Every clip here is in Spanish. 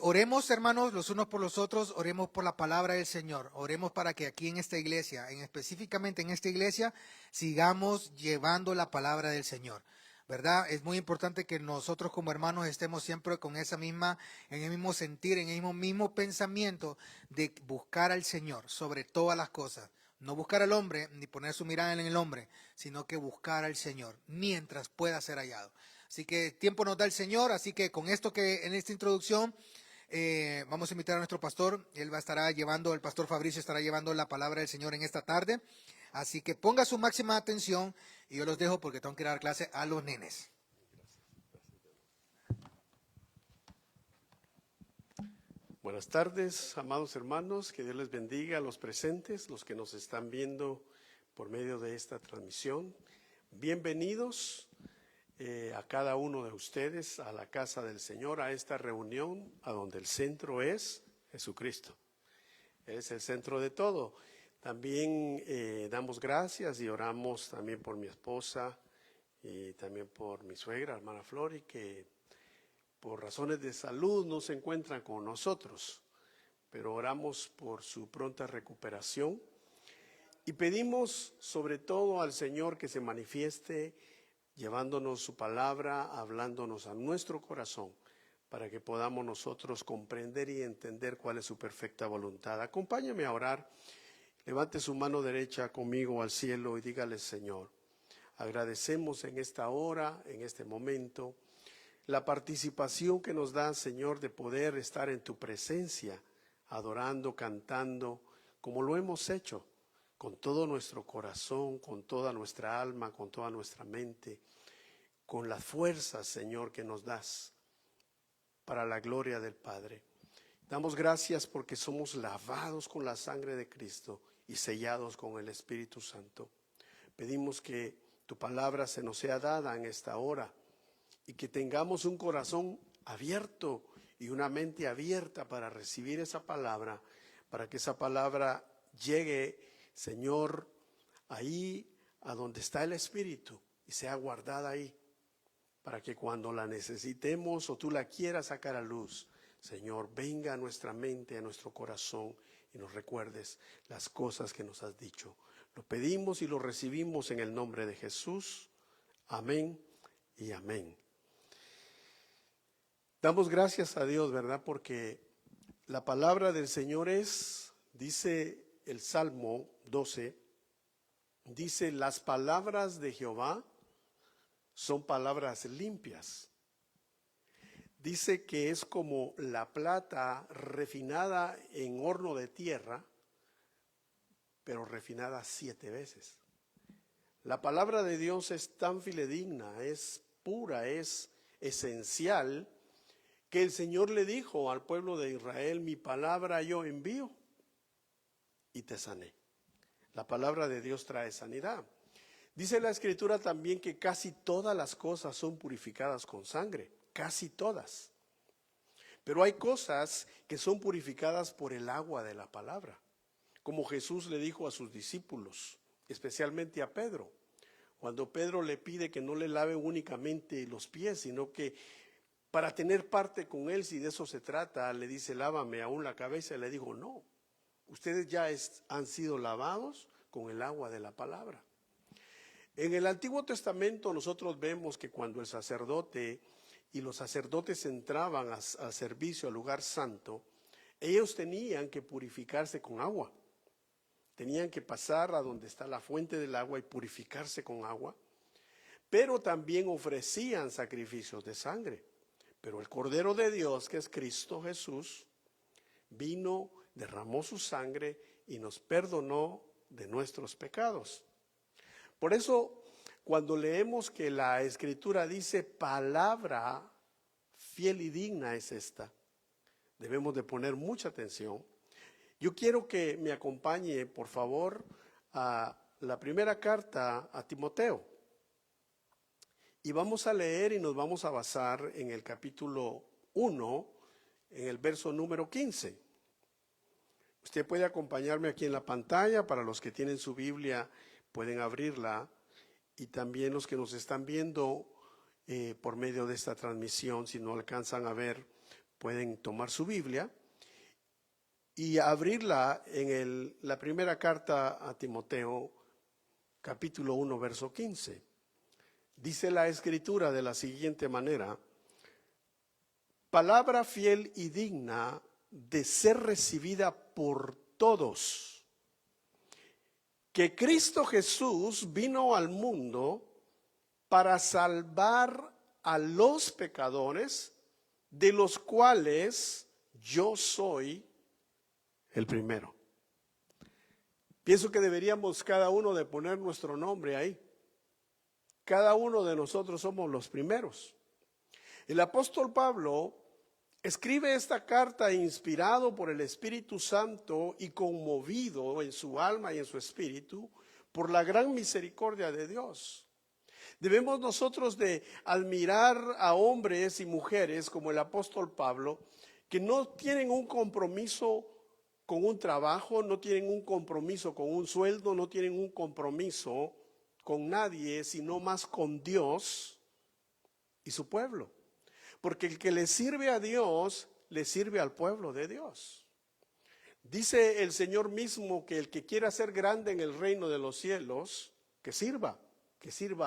Oremos, hermanos, los unos por los otros, oremos por la palabra del Señor, oremos para que aquí en esta iglesia, específicamente en esta iglesia, sigamos llevando la palabra del Señor, ¿verdad? Es muy importante que nosotros como hermanos estemos siempre con esa misma, en el mismo sentir, en el mismo pensamiento de buscar al Señor sobre todas las cosas. No buscar al hombre, ni poner su mirada en el hombre, sino que buscar al Señor, mientras pueda ser hallado. Así que tiempo nos da el Señor, así que con esto que en esta introducción vamos a invitar a nuestro pastor, el pastor Fabricio estará llevando la palabra del Señor en esta tarde, así que ponga su máxima atención y yo los dejo porque tengo que dar clase a los nenes. Buenas tardes, amados hermanos, que Dios les bendiga a los presentes, los que nos están viendo por medio de esta transmisión. Bienvenidos a cada uno de ustedes a la casa del Señor, a esta reunión, a donde el centro es Jesucristo. Él es el centro de todo. También damos gracias y oramos también por mi esposa y también por mi suegra, hermana Flori, que por razones de salud no se encuentran con nosotros, pero oramos por su pronta recuperación y pedimos sobre todo al Señor que se manifieste llevándonos su palabra, hablándonos a nuestro corazón, para que podamos nosotros comprender y entender cuál es su perfecta voluntad. Acompáñame a orar, levante su mano derecha conmigo al cielo y dígale: Señor, agradecemos en esta hora, en este momento, la participación que nos da, Señor, de poder estar en tu presencia, adorando, cantando, como lo hemos hecho, con todo nuestro corazón, con toda nuestra alma, con toda nuestra mente, con las fuerzas, Señor, que nos das para la gloria del Padre. Damos gracias porque somos lavados con la sangre de Cristo y sellados con el Espíritu Santo. Pedimos que tu palabra se nos sea dada en esta hora y que tengamos un corazón abierto y una mente abierta para recibir esa palabra, para que esa palabra llegue, Señor, ahí a donde está el Espíritu y sea guardada ahí, para que cuando la necesitemos o tú la quieras sacar a luz, Señor, venga a nuestra mente, a nuestro corazón y nos recuerdes las cosas que nos has dicho. Lo pedimos y lo recibimos en el nombre de Jesús. Amén y amén. Damos gracias a Dios, ¿verdad? Porque la palabra del Señor dice el Salmo 12, dice: las palabras de Jehová son palabras limpias. Dice que es como la plata refinada en horno de tierra, pero refinada 7 veces. La palabra de Dios es tan fidedigna, es pura, es esencial, que el Señor le dijo al pueblo de Israel: mi palabra yo envío y te sané. La palabra de Dios trae sanidad. Dice la Escritura también que casi todas las cosas son purificadas con sangre, casi todas. Pero hay cosas que son purificadas por el agua de la palabra, como Jesús le dijo a sus discípulos, especialmente a Pedro, cuando Pedro le pide que no le lave únicamente los pies, sino que para tener parte con él, si de eso se trata, le dice: lávame aún la cabeza. Y le dijo: no, ustedes ya han sido lavados con el agua de la palabra. En el Antiguo Testamento nosotros vemos que cuando el sacerdote y los sacerdotes entraban al servicio, al lugar santo, ellos tenían que purificarse con agua. Tenían que pasar a donde está la fuente del agua y purificarse con agua. Pero también ofrecían sacrificios de sangre. Pero el Cordero de Dios, que es Cristo Jesús, vino, derramó su sangre y nos perdonó de nuestros pecados. Por eso, cuando leemos que la Escritura dice palabra fiel y digna es esta, debemos de poner mucha atención. Yo quiero que me acompañe, por favor, a la primera carta a Timoteo. Y vamos a leer y nos vamos a basar en el capítulo 1, en el verso número 15. Usted puede acompañarme aquí en la pantalla. Para los que tienen su Biblia pueden abrirla, y también los que nos están viendo por medio de esta transmisión, si no alcanzan a ver, pueden tomar su Biblia y abrirla en la primera carta a Timoteo, capítulo 1, verso 15. Dice la Escritura de la siguiente manera: palabra fiel y digna de ser recibida por todos, que Cristo Jesús vino al mundo para salvar a los pecadores, de los cuales yo soy el primero. Pienso que deberíamos cada uno de poner nuestro nombre ahí. Cada uno de nosotros somos los primeros. El apóstol Pablo escribe esta carta inspirado por el Espíritu Santo y conmovido en su alma y en su espíritu por la gran misericordia de Dios. Debemos nosotros de admirar a hombres y mujeres como el apóstol Pablo, que no tienen un compromiso con un trabajo, no tienen un compromiso con un sueldo, no tienen un compromiso con nadie, sino más con Dios y su pueblo. Porque el que le sirve a Dios, le sirve al pueblo de Dios. Dice el Señor mismo que el que quiera ser grande en el reino de los cielos, que sirva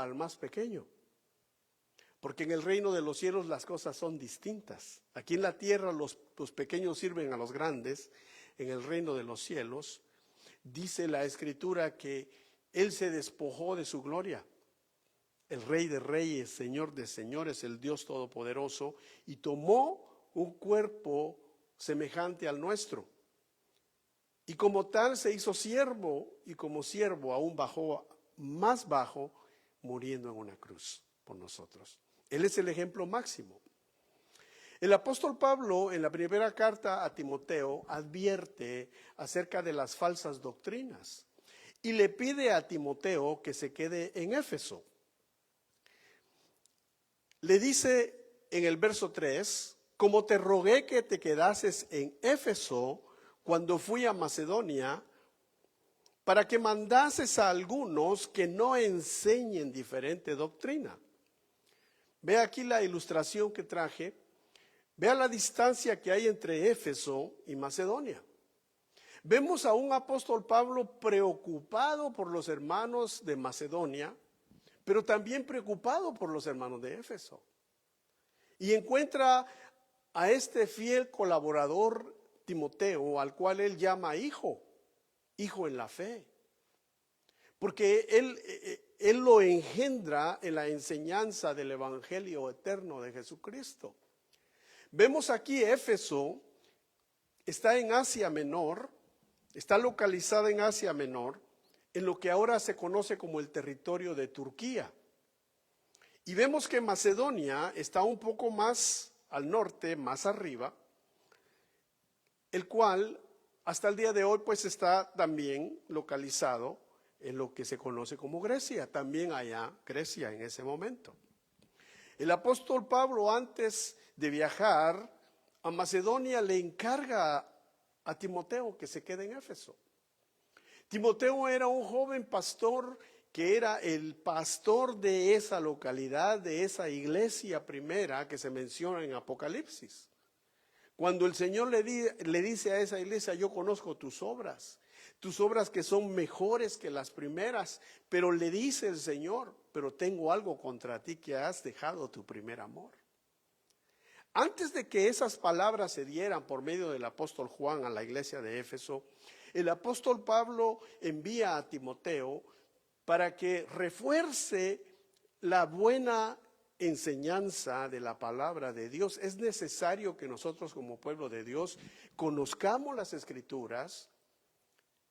al más pequeño. Porque en el reino de los cielos las cosas son distintas. Aquí en la tierra los pequeños sirven a los grandes. En el reino de los cielos dice la Escritura que Él se despojó de su gloria. El Rey de Reyes, Señor de Señores, el Dios Todopoderoso, y tomó un cuerpo semejante al nuestro. Y como tal se hizo siervo, y como siervo aún bajó más bajo, muriendo en una cruz por nosotros. Él es el ejemplo máximo. El apóstol Pablo en la primera carta a Timoteo advierte acerca de las falsas doctrinas y le pide a Timoteo que se quede en Éfeso. Le dice en el verso 3, como te rogué que te quedases en Éfeso cuando fui a Macedonia, para que mandases a algunos que no enseñen diferente doctrina. Ve aquí la ilustración que traje. Vea la distancia que hay entre Éfeso y Macedonia. Vemos a un apóstol Pablo preocupado por los hermanos de Macedonia, pero también preocupado por los hermanos de Éfeso. Y encuentra a este fiel colaborador Timoteo, al cual él llama hijo en la fe. Porque él lo engendra en la enseñanza del evangelio eterno de Jesucristo. Vemos aquí Éfeso, está en Asia Menor, está localizada en Asia Menor, en lo que ahora se conoce como el territorio de Turquía. Y vemos que Macedonia está un poco más al norte, más arriba, el cual hasta el día de hoy pues está también localizado en lo que se conoce como Grecia, también allá Grecia en ese momento. El apóstol Pablo, antes de viajar a Macedonia, le encarga a Timoteo que se quede en Éfeso. Timoteo era un joven pastor que era el pastor de esa localidad, de esa iglesia primera que se menciona en Apocalipsis. Cuando el Señor le dice a esa iglesia, yo conozco tus obras que son mejores que las primeras, pero le dice el Señor, pero tengo algo contra ti, que has dejado tu primer amor. Antes de que esas palabras se dieran por medio del apóstol Juan a la iglesia de Éfeso, el apóstol Pablo envía a Timoteo para que refuerce la buena enseñanza de la palabra de Dios. Es necesario que nosotros como pueblo de Dios conozcamos las Escrituras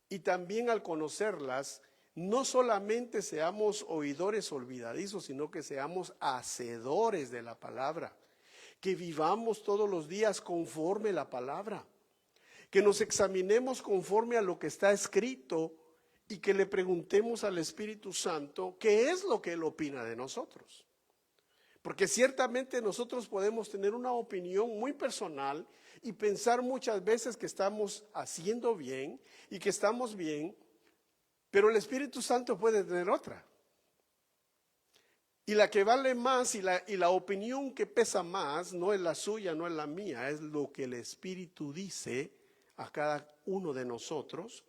y también al conocerlas no solamente seamos oidores olvidadizos, sino que seamos hacedores de la palabra, que vivamos todos los días conforme la palabra, que nos examinemos conforme a lo que está escrito y que le preguntemos al Espíritu Santo qué es lo que Él opina de nosotros. Porque ciertamente nosotros podemos tener una opinión muy personal y pensar muchas veces que estamos haciendo bien y que estamos bien, pero el Espíritu Santo puede tener otra. Y la que vale más y la opinión que pesa más no es la suya, no es la mía, es lo que el Espíritu dice a cada uno de nosotros,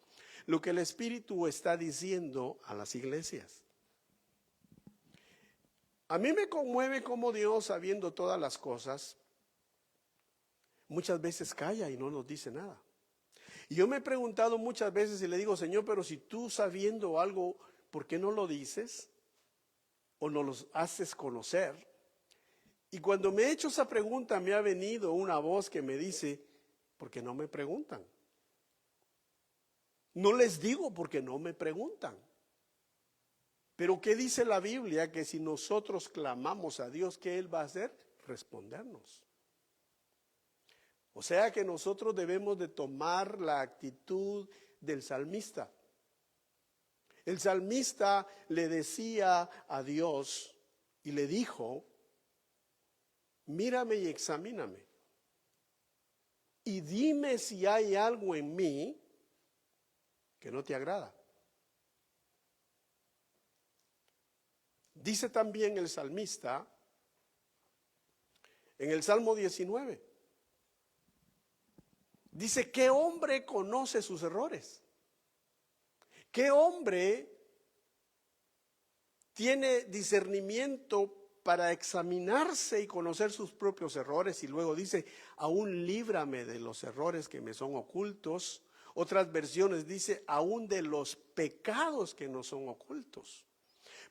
lo que el Espíritu está diciendo a las iglesias. A mí me conmueve cómo Dios, sabiendo todas las cosas, muchas veces calla y no nos dice nada. Y yo me he preguntado muchas veces y le digo, Señor, pero si tú sabiendo algo, ¿por qué no lo dices? O no los haces conocer. Y cuando me he hecho esa pregunta, me ha venido una voz que me dice, ¿por qué no me preguntan? No les digo porque no me preguntan. Pero ¿qué dice la Biblia? Que si nosotros clamamos a Dios, ¿qué Él va a hacer? Respondernos. O sea que nosotros debemos de tomar la actitud del salmista. El salmista le decía a Dios y le dijo, mírame y examíname. Y dime si hay algo en mí que no te agrada. Dice también el salmista en el Salmo 19. Dice, ¿qué hombre conoce sus errores? ¿Qué hombre tiene discernimiento para examinarse y conocer sus propios errores? Y luego dice, aún líbrame de los errores que me son ocultos. Otras versiones dice, aún de los pecados que no son ocultos.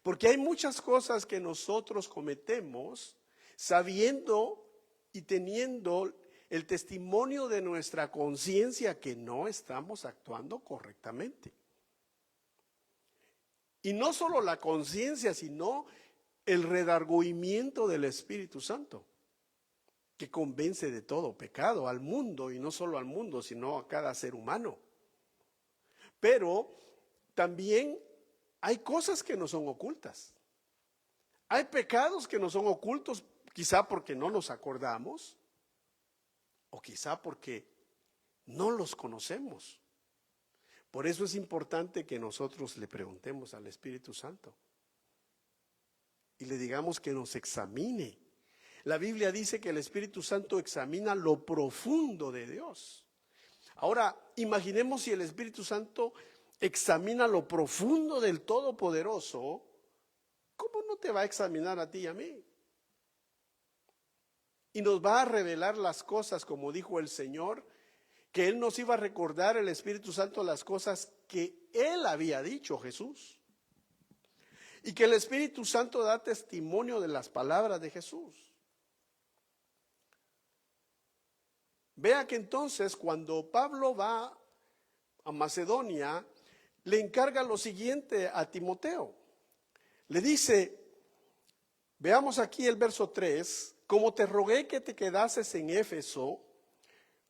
Porque hay muchas cosas que nosotros cometemos sabiendo y teniendo el testimonio de nuestra conciencia que no estamos actuando correctamente. Y no solo la conciencia, sino el redargüimiento del Espíritu Santo, que convence de todo pecado al mundo, y no solo al mundo, sino a cada ser humano. Pero también hay cosas que no son ocultas. Hay pecados que no son ocultos, quizá porque no nos acordamos, o quizá porque no los conocemos. Por eso es importante que nosotros le preguntemos al Espíritu Santo y le digamos que nos examine. La Biblia dice que el Espíritu Santo examina lo profundo de Dios. Ahora, imaginemos si el Espíritu Santo examina lo profundo del Todopoderoso, ¿cómo no te va a examinar a ti y a mí? Y nos va a revelar las cosas, como dijo el Señor, que Él nos iba a recordar, el Espíritu Santo, las cosas que Él había dicho, Jesús. Y que el Espíritu Santo da testimonio de las palabras de Jesús. Vea que entonces cuando Pablo va a Macedonia, le encarga lo siguiente a Timoteo. Le dice, veamos aquí el verso 3, como te rogué que te quedases en Éfeso,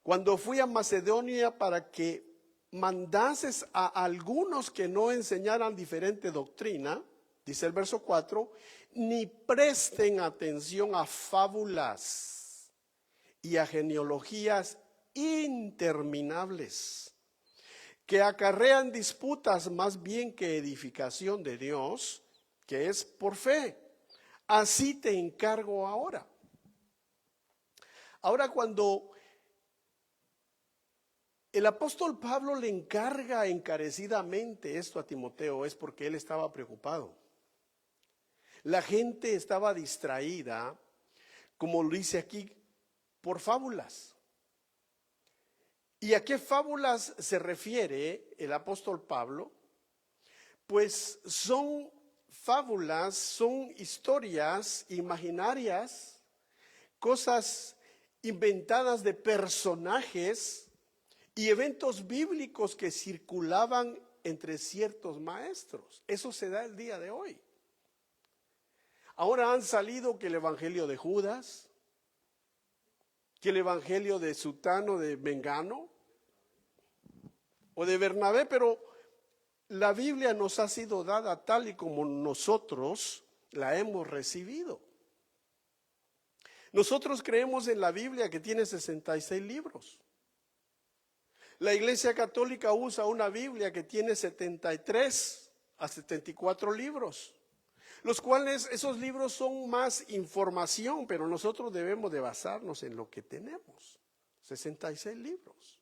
cuando fui a Macedonia para que mandases a algunos que no enseñaran diferente doctrina, dice el verso 4, ni presten atención a fábulas y a genealogías interminables, que acarrean disputas más bien que edificación de Dios, que es por fe. Así te encargo ahora. Ahora, cuando el apóstol Pablo le encarga encarecidamente esto a Timoteo, es porque él estaba preocupado. La gente estaba distraída, como lo dice aquí, por fábulas. ¿Y a qué fábulas se refiere el apóstol Pablo? Pues son fábulas, son historias imaginarias, cosas inventadas de personajes y eventos bíblicos que circulaban entre ciertos maestros. Eso se da el día de hoy. Ahora han salido que el evangelio de Judas, que el evangelio de Sutano, de Mengano o de Bernabé, pero la Biblia nos ha sido dada tal y como nosotros la hemos recibido. Nosotros creemos en la Biblia que tiene 66 libros. La Iglesia Católica usa una Biblia que tiene 73 a 74 libros. los cuales esos libros son más información, pero nosotros debemos de basarnos en lo que tenemos. 66 libros.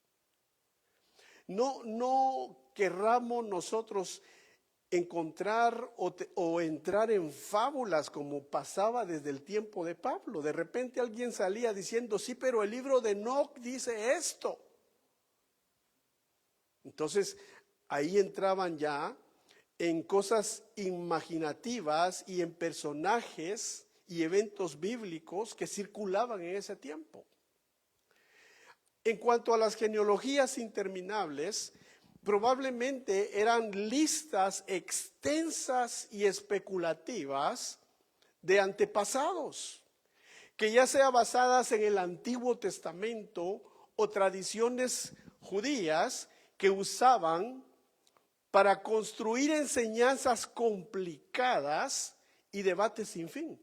No querramos nosotros encontrar o entrar en fábulas como pasaba desde el tiempo de Pablo. De repente alguien salía diciendo, sí, pero el libro de Enoc dice esto. Entonces ahí entraban ya en cosas imaginativas y en personajes y eventos bíblicos que circulaban en ese tiempo. En cuanto a las genealogías interminables, probablemente eran listas extensas y especulativas de antepasados, que ya sea basadas en el Antiguo Testamento o tradiciones judías que usaban para construir enseñanzas complicadas y debates sin fin.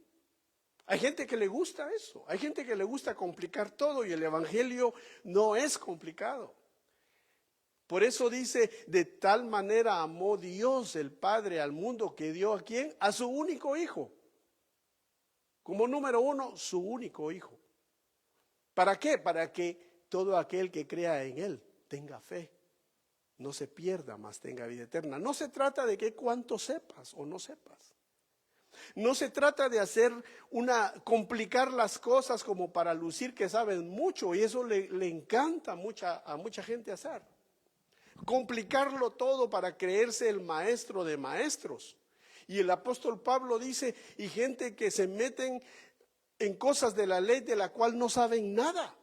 Hay gente que le gusta eso, hay gente que le gusta complicar todo y el evangelio no es complicado. Por eso dice, de tal manera amó Dios el Padre al mundo que dio ¿a quién? A su único hijo. Como número uno, su único hijo. ¿Para qué? Para que todo aquel que crea en él tenga fe. No se pierda, mas tenga vida eterna. No se trata de que cuánto sepas o no sepas. No se trata de complicar las cosas como para lucir que saben mucho, y eso le encanta a mucha gente hacer. Complicarlo todo para creerse el maestro de maestros. Y el apóstol Pablo dice, y gente que se meten en cosas de la ley de la cual no saben nada,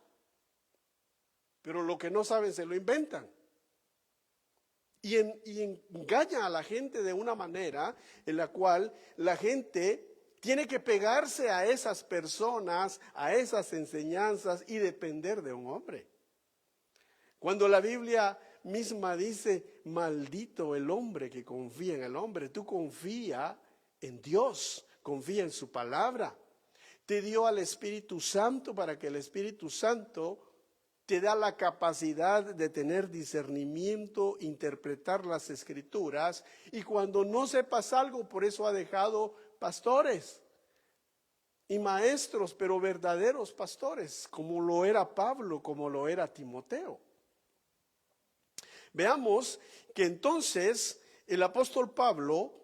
pero lo que no saben se lo inventan. Y engaña a la gente de una manera en la cual la gente tiene que pegarse a esas personas, a esas enseñanzas y depender de un hombre. Cuando la Biblia misma dice, maldito el hombre que confía en el hombre, tú confía en Dios, confía en su palabra. Te dio al Espíritu Santo para que el Espíritu Santo te da la capacidad de tener discernimiento, interpretar las escrituras, y cuando no sepas algo, por eso ha dejado pastores y maestros, pero verdaderos pastores, como lo era Pablo, como lo era Timoteo. Veamos que entonces el apóstol Pablo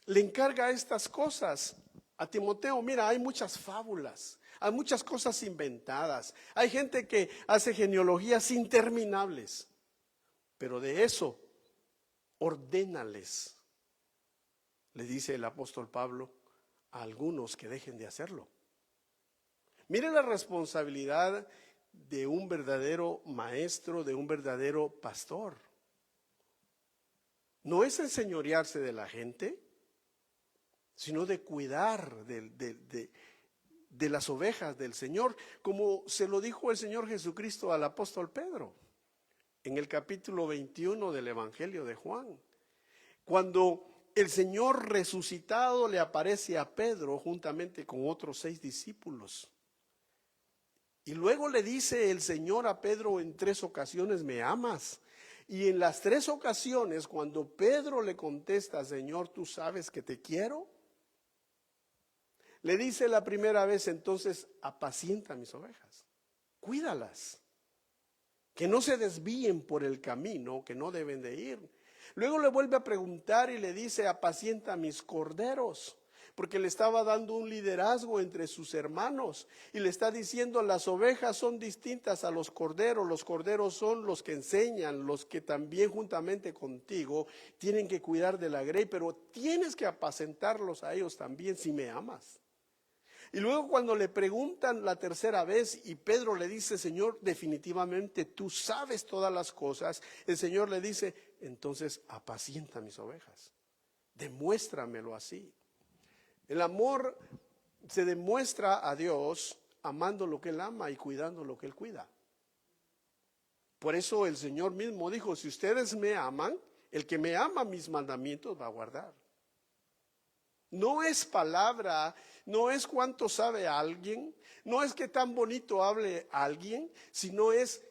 le encarga estas cosas a Timoteo. Mira, hay muchas fábulas. Hay muchas cosas inventadas. Hay gente que hace genealogías interminables. Pero de eso, ordénales, le dice el apóstol Pablo a algunos que dejen de hacerlo. Mire la responsabilidad de un verdadero maestro, de un verdadero pastor. No es enseñorearse de la gente, sino de cuidar de las ovejas del Señor, como se lo dijo el Señor Jesucristo al apóstol Pedro en el capítulo 21 del Evangelio de Juan. Cuando el Señor resucitado le aparece a Pedro juntamente con otros 6 discípulos. Y luego le dice el Señor a Pedro en 3 ocasiones, ¿me amas? Y en las 3 ocasiones, cuando Pedro le contesta, Señor, ¿tú sabes que te quiero? Le dice la primera vez, entonces, apacienta mis ovejas, cuídalas, que no se desvíen por el camino que no deben de ir. Luego le vuelve a preguntar y le dice, apacienta mis corderos, porque le estaba dando un liderazgo entre sus hermanos y le está diciendo, las ovejas son distintas a los corderos son los que enseñan, los que también juntamente contigo tienen que cuidar de la grey, pero tienes que apacentarlos a ellos también si me amas. Y luego cuando le preguntan la tercera vez y Pedro le dice, Señor, definitivamente tú sabes todas las cosas, el Señor le dice, entonces apacienta mis ovejas, demuéstramelo así. El amor se demuestra a Dios amando lo que Él ama y cuidando lo que Él cuida. Por eso el Señor mismo dijo, si ustedes me aman, el que me ama mis mandamientos va a guardar. No es palabra, no es cuánto sabe alguien, no es que tan bonito hable alguien, sino es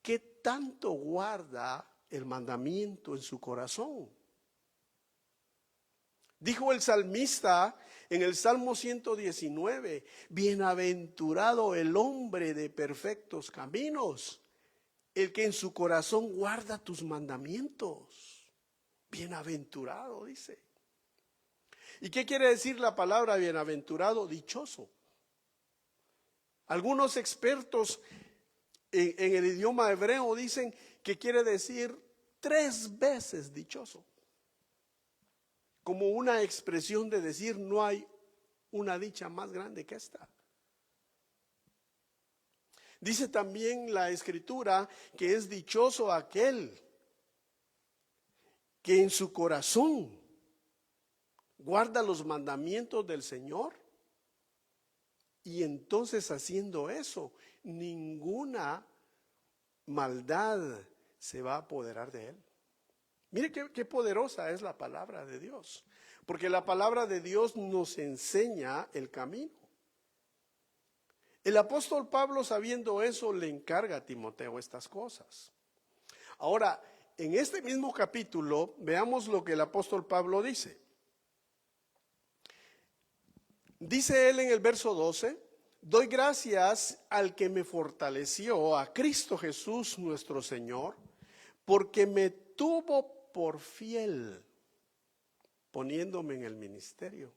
qué tanto guarda el mandamiento en su corazón. Dijo el salmista en el Salmo 119, bienaventurado el hombre de perfectos caminos, el que en su corazón guarda tus mandamientos. Bienaventurado, dice. ¿Y qué quiere decir la palabra bienaventurado? Dichoso. Algunos expertos en el idioma hebreo dicen que quiere decir 3 veces dichoso, como una expresión de decir no hay una dicha más grande que esta. Dice también la Escritura que es dichoso aquel que en su corazón guarda los mandamientos del Señor, y entonces haciendo eso, ninguna maldad se va a apoderar de él. Mire qué poderosa es la palabra de Dios, porque la palabra de Dios nos enseña el camino. El apóstol Pablo, sabiendo eso, le encarga a Timoteo estas cosas. Ahora, en este mismo capítulo, veamos lo que el apóstol Pablo dice. Dice él en el verso 12, doy gracias al que me fortaleció, a Cristo Jesús nuestro Señor, porque me tuvo por fiel, poniéndome en el ministerio.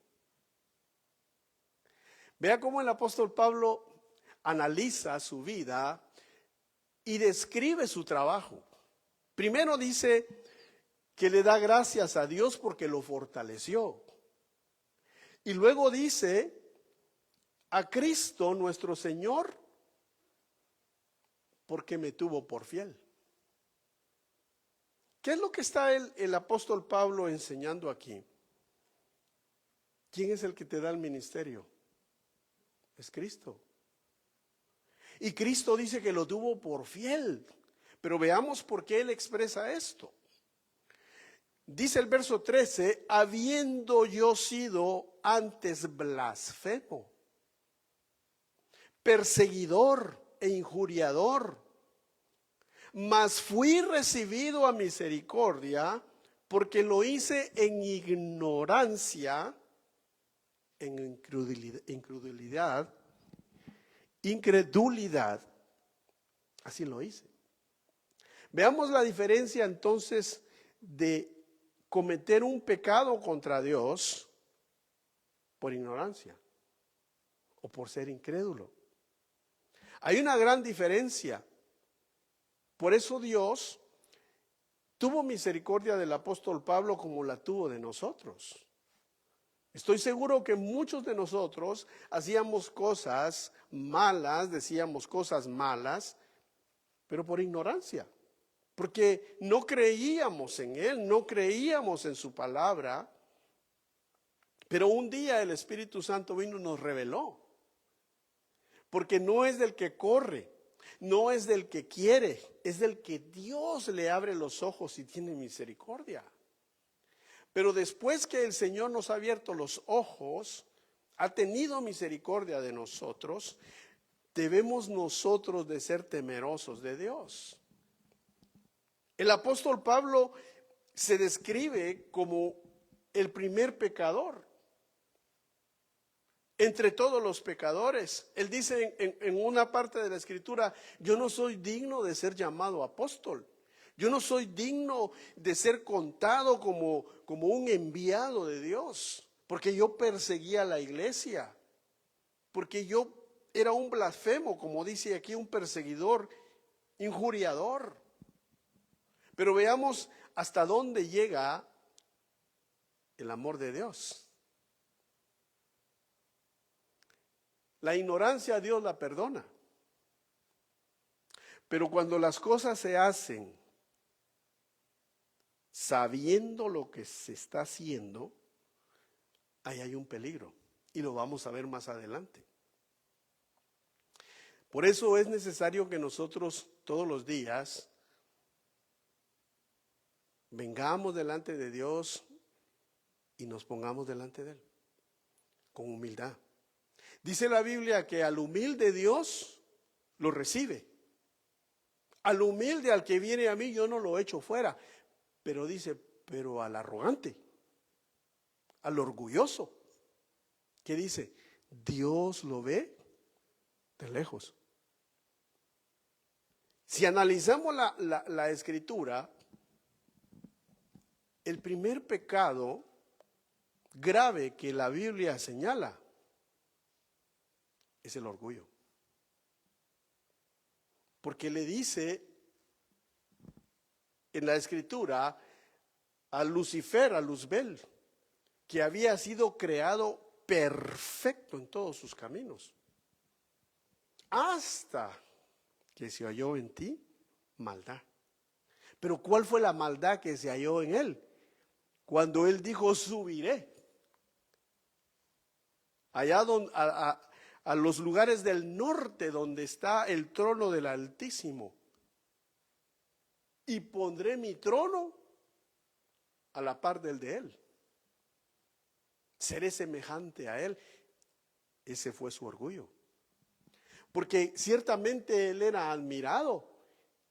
Vea cómo el apóstol Pablo analiza su vida y describe su trabajo. Primero dice que le da gracias a Dios porque lo fortaleció. Y luego dice a Cristo nuestro Señor porque me tuvo por fiel. ¿Qué es lo que está el apóstol Pablo enseñando aquí? ¿Quién es el que te da el ministerio? Es Cristo. Y Cristo dice que lo tuvo por fiel. Pero veamos por qué él expresa esto. Dice el verso 13, habiendo yo sido antes blasfemo, perseguidor e injuriador, mas fui recibido a misericordia porque lo hice en ignorancia, en incredulidad, así lo hice. Veamos la diferencia entonces de cometer un pecado contra Dios por ignorancia o por ser incrédulo. Hay una gran diferencia. Por eso Dios tuvo misericordia del apóstol Pablo como la tuvo de nosotros. Estoy seguro que muchos de nosotros hacíamos cosas malas, decíamos cosas malas, pero por ignorancia. Porque no creíamos en Él, no creíamos en su palabra. Pero un día el Espíritu Santo vino y nos reveló. Porque no es del que corre, no es del que quiere, es del que Dios le abre los ojos y tiene misericordia. Pero después que el Señor nos ha abierto los ojos, ha tenido misericordia de nosotros, debemos nosotros de ser temerosos de Dios. El apóstol Pablo se describe como el primer pecador entre todos los pecadores. Él dice en una parte de la escritura, yo no soy digno de ser llamado apóstol. Yo no soy digno de ser contado como un enviado de Dios, porque yo perseguía la iglesia, porque yo era un blasfemo, como dice aquí, un perseguidor, injuriador. Pero veamos hasta dónde llega el amor de Dios. La ignorancia Dios la perdona. Pero cuando las cosas se hacen sabiendo lo que se está haciendo, ahí hay un peligro. Y lo vamos a ver más adelante. Por eso es necesario que nosotros todos los días vengamos delante de Dios y nos pongamos delante de Él con humildad. Dice la Biblia que al humilde Dios lo recibe. Al humilde, al que viene a mí, yo no lo echo fuera. Pero dice, pero al arrogante al orgulloso. ¿Qué dice? Dios lo ve de lejos. Si analizamos la escritura, el primer pecado grave que la Biblia señala es el orgullo. Porque le dice en la escritura a Lucifer, a Luzbel, que había sido creado perfecto en todos sus caminos, hasta que se halló en ti maldad. Pero ¿cuál fue la maldad que se halló en él? Cuando él dijo, subiré allá a los lugares del norte donde está el trono del Altísimo, y pondré mi trono a la par del de él. Seré semejante a él. Ese fue su orgullo. Porque ciertamente él era admirado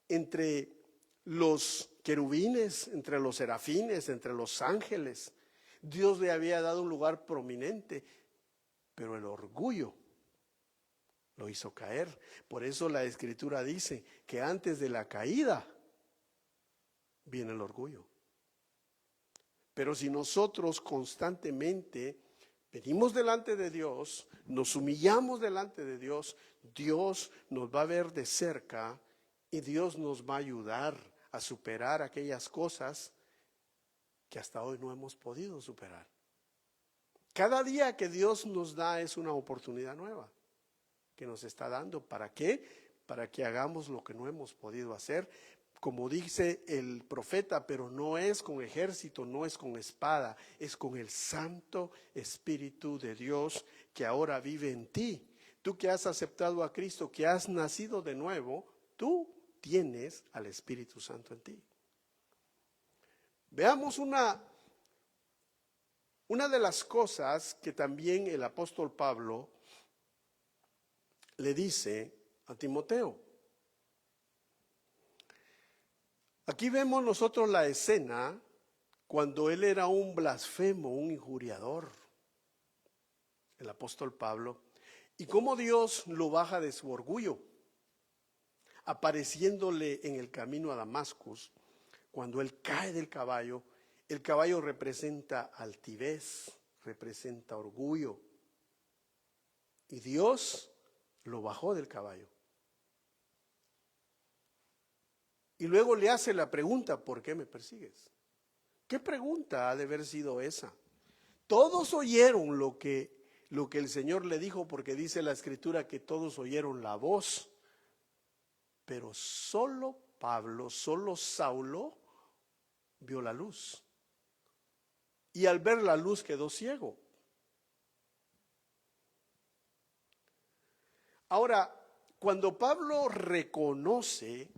entre los querubines, entre los serafines, entre los ángeles. Dios le había dado un lugar prominente, pero el orgullo lo hizo caer. Por eso la Escritura dice que antes de la caída viene el orgullo. Pero si nosotros constantemente venimos delante de Dios, nos humillamos delante de Dios, Dios nos va a ver de cerca y Dios nos va a ayudar a superar aquellas cosas que hasta hoy no hemos podido superar. Cada día que Dios nos da es una oportunidad nueva que nos está dando. ¿Para qué? Para que hagamos lo que no hemos podido hacer. Como dice el profeta, pero no es con ejército, no es con espada, es con el Santo Espíritu de Dios que ahora vive en ti. Tú que has aceptado a Cristo, que has nacido de nuevo, tú tienes al Espíritu Santo en ti. Veamos una de las cosas que también el apóstol Pablo le dice a Timoteo. Aquí vemos nosotros la escena cuando él era un blasfemo, un injuriador, el apóstol Pablo, y cómo Dios lo baja de su orgullo, apareciéndole en el camino a Damascus. Cuando él cae del caballo, el caballo representa altivez, representa orgullo, y Dios lo bajó del caballo. Y luego le hace la pregunta, ¿por qué me persigues? ¿Qué pregunta ha de haber sido esa? Todos oyeron lo que el Señor le dijo, porque dice la Escritura que todos oyeron la voz, pero solo Pablo, solo Saulo vio la luz. Y al ver la luz quedó ciego. Ahora, cuando Pablo reconoce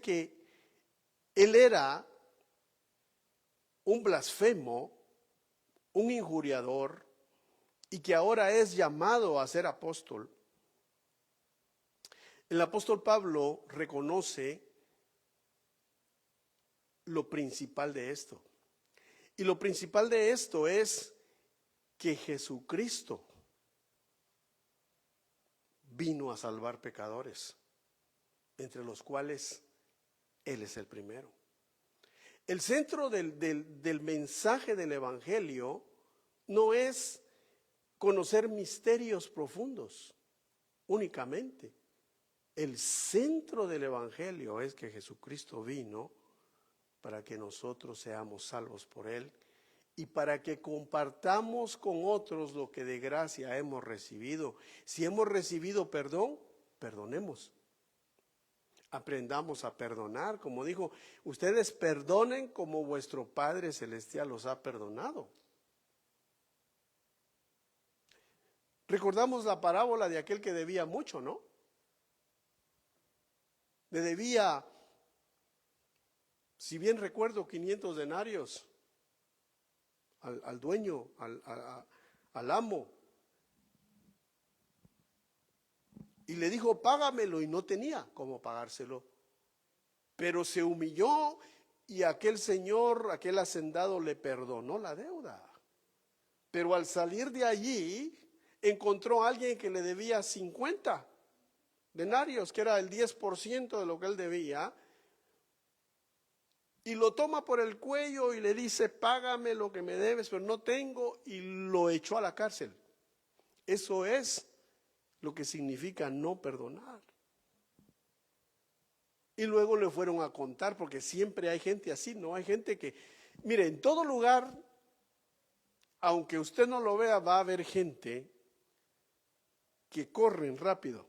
que él era un blasfemo, un injuriador, y que ahora es llamado a ser apóstol, el apóstol Pablo reconoce lo principal de esto. Y lo principal de esto es que Jesucristo vino a salvar pecadores, entre los cuales Él es el primero. El centro del mensaje del Evangelio no es conocer misterios profundos únicamente. El centro del Evangelio es que Jesucristo vino para que nosotros seamos salvos por Él y para que compartamos con otros lo que de gracia hemos recibido. Si hemos recibido perdón, perdonemos. Aprendamos a perdonar, como dijo, ustedes perdonen como vuestro Padre Celestial los ha perdonado. Recordamos la parábola de aquel que debía mucho, ¿no? Le debía, si bien recuerdo, 500 denarios al dueño, al amo. Y le dijo, págamelo, y no tenía cómo pagárselo. Pero se humilló y aquel señor, aquel hacendado le perdonó la deuda. Pero al salir de allí, encontró a alguien que le debía 50 denarios, que era el 10% de lo que él debía, y lo toma por el cuello y le dice, págame lo que me debes, pero no tengo, y lo echó a la cárcel. Eso es lo que significa no perdonar. Y luego le fueron a contar, porque siempre hay gente así, ¿no? Hay gente que, mire, en todo lugar, aunque usted no lo vea, va a haber gente que corren rápido.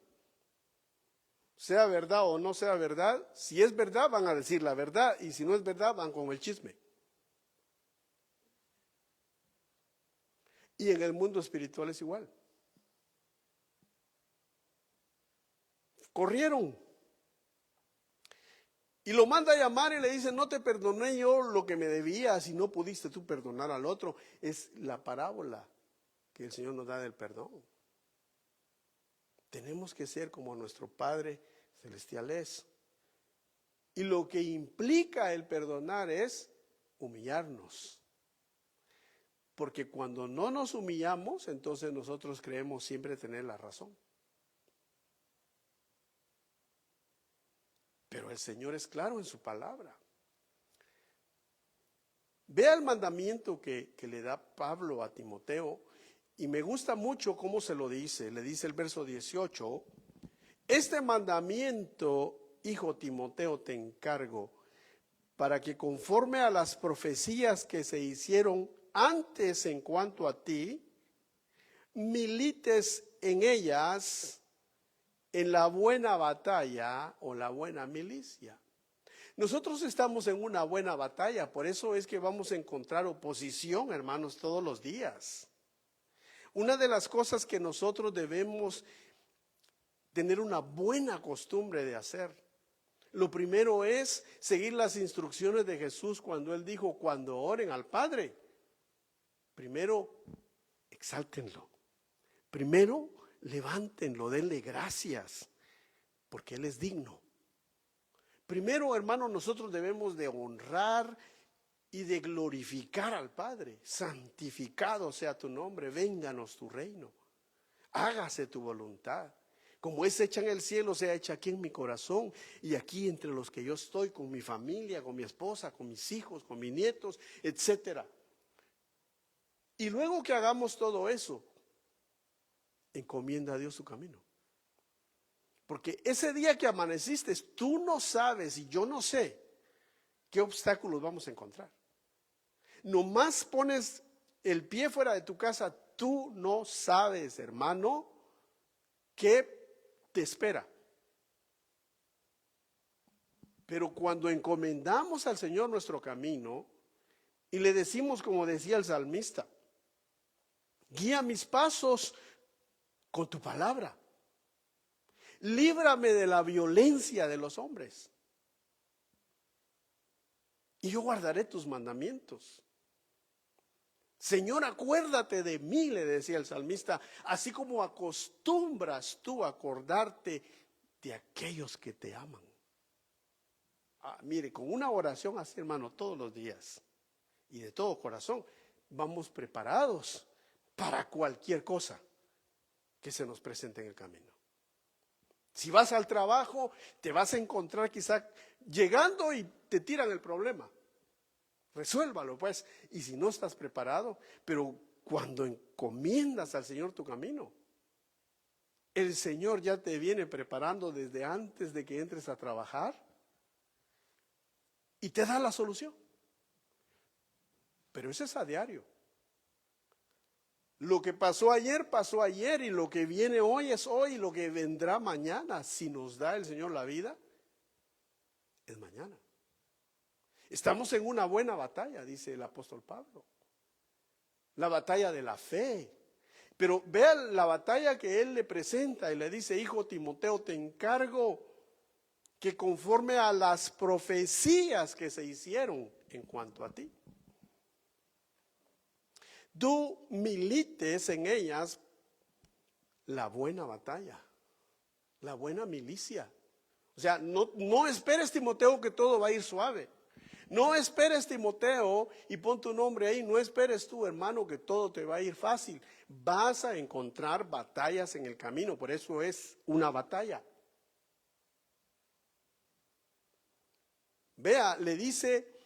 Sea verdad o no sea verdad, si es verdad van a decir la verdad, y si no es verdad van con el chisme. Y en el mundo espiritual es igual. Corrieron. Y lo manda a llamar y le dice, no te perdoné yo lo que me debías y no pudiste tú perdonar al otro. Es la parábola que el Señor nos da del perdón. Tenemos que ser como nuestro Padre Celestial es. Y lo que implica el perdonar es humillarnos. Porque cuando no nos humillamos, entonces nosotros creemos siempre tener la razón. Pero el Señor es claro en su palabra. Vea el mandamiento que le da Pablo a Timoteo, y me gusta mucho cómo se lo dice. Le dice el verso 18, este mandamiento, hijo Timoteo, te encargo, para que conforme a las profecías que se hicieron antes en cuanto a ti, milites en ellas en la buena batalla o la buena milicia. Nosotros estamos en una buena batalla, por eso es que vamos a encontrar oposición, hermanos, todos los días. Una de las cosas que nosotros debemos tener una buena costumbre de hacer, lo primero es seguir las instrucciones de Jesús cuando Él dijo, cuando oren al Padre, primero exáltenlo, primero levántenlo, denle gracias, porque Él es digno. Primero, hermano, nosotros debemos de honrar y de glorificar al Padre. Santificado sea tu nombre, vénganos tu reino, hágase tu voluntad. Como es hecha en el cielo, sea hecha aquí en mi corazón y aquí entre los que yo estoy, con mi familia, con mi esposa, con mis hijos, con mis nietos, etcétera. Y luego que hagamos todo eso, encomienda a Dios su camino. Porque ese día que amaneciste, tú no sabes y yo no sé qué obstáculos vamos a encontrar. Nomás pones el pie fuera de tu casa, tú no sabes, hermano, qué te espera. Pero cuando encomendamos al Señor nuestro camino y le decimos, como decía el salmista, guía mis pasos con tu palabra. Líbrame de la violencia de los hombres. Y yo guardaré tus mandamientos. Señor, acuérdate de mí, le decía el salmista, así como acostumbras tú a acordarte de aquellos que te aman. Mire, con una oración así, hermano, todos los días y de todo corazón, vamos preparados para cualquier cosa que se nos presente en el camino. Si vas al trabajo, te vas a encontrar quizá llegando y te tiran el problema. Resuélvalo, pues. Y si no estás preparado, pero cuando encomiendas al Señor tu camino, el Señor ya te viene preparando desde antes de que entres a trabajar y te da la solución. Pero eso es a diario. Lo que pasó ayer y lo que viene hoy es hoy y lo que vendrá mañana, si nos da el Señor la vida, es mañana. Estamos en una buena batalla, dice el apóstol Pablo. La batalla de la fe. Pero vea la batalla que él le presenta y le dice, hijo Timoteo, te encargo que conforme a las profecías que se hicieron en cuanto a ti, tú milites en ellas la buena batalla, la buena milicia. O sea, no esperes, Timoteo, que todo va a ir suave. No esperes, Timoteo, y pon tu nombre ahí, no esperes tú, hermano, que todo te va a ir fácil. Vas a encontrar batallas en el camino, por eso es una batalla. Vea, le dice,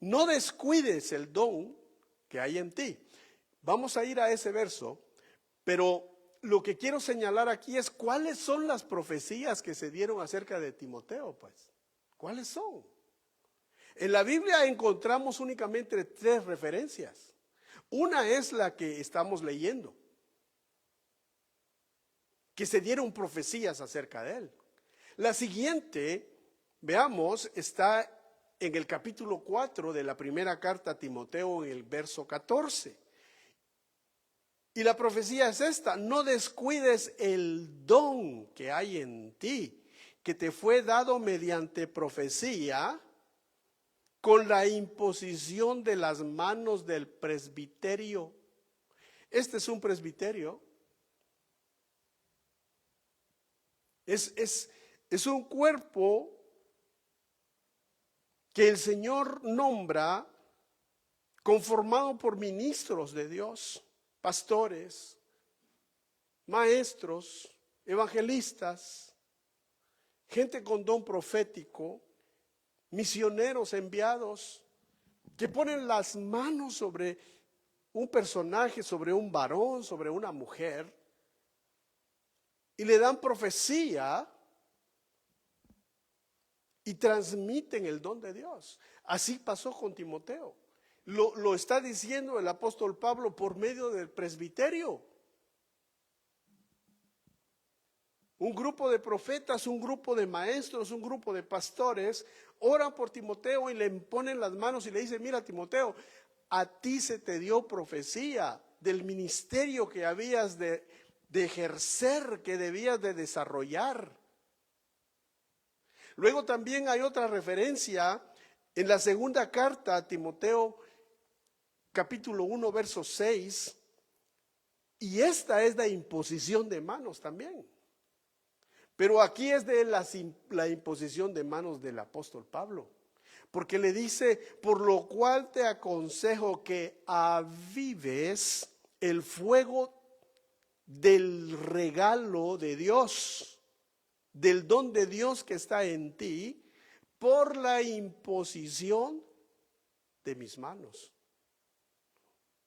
no descuides el don que hay en ti. Vamos a ir a ese verso, pero lo que quiero señalar aquí es cuáles son las profecías que se dieron acerca de Timoteo, pues. ¿Cuáles son? En la Biblia encontramos únicamente 3 referencias. Una es la que estamos leyendo, que se dieron profecías acerca de él. La siguiente, veamos, está en el capítulo 4 de la primera carta a Timoteo, en el verso 14. Y la profecía es esta: no descuides el don que hay en ti, que te fue dado mediante profecía, con la imposición de las manos del presbiterio. Este es un presbiterio. Es un cuerpo que el Señor nombra, conformado por ministros de Dios, pastores, maestros, evangelistas, gente con don profético, misioneros enviados, que ponen las manos sobre un personaje, sobre un varón, sobre una mujer, y le dan profecía y transmiten el don de Dios. Así pasó con Timoteo. Lo está diciendo el apóstol Pablo por medio del presbiterio. Un grupo de profetas, un grupo de maestros, un grupo de pastores oran por Timoteo y le ponen las manos y le dicen: mira, Timoteo, a ti se te dio profecía del ministerio que habías de ejercer, que debías de desarrollar. Luego también hay otra referencia en la segunda carta a Timoteo, capítulo 1, verso 6, y esta es la imposición de manos también. Pero aquí es de la imposición de manos del apóstol Pablo, porque le dice: por lo cual te aconsejo que avives el fuego del regalo de Dios, del don de Dios que está en ti, por la imposición de mis manos.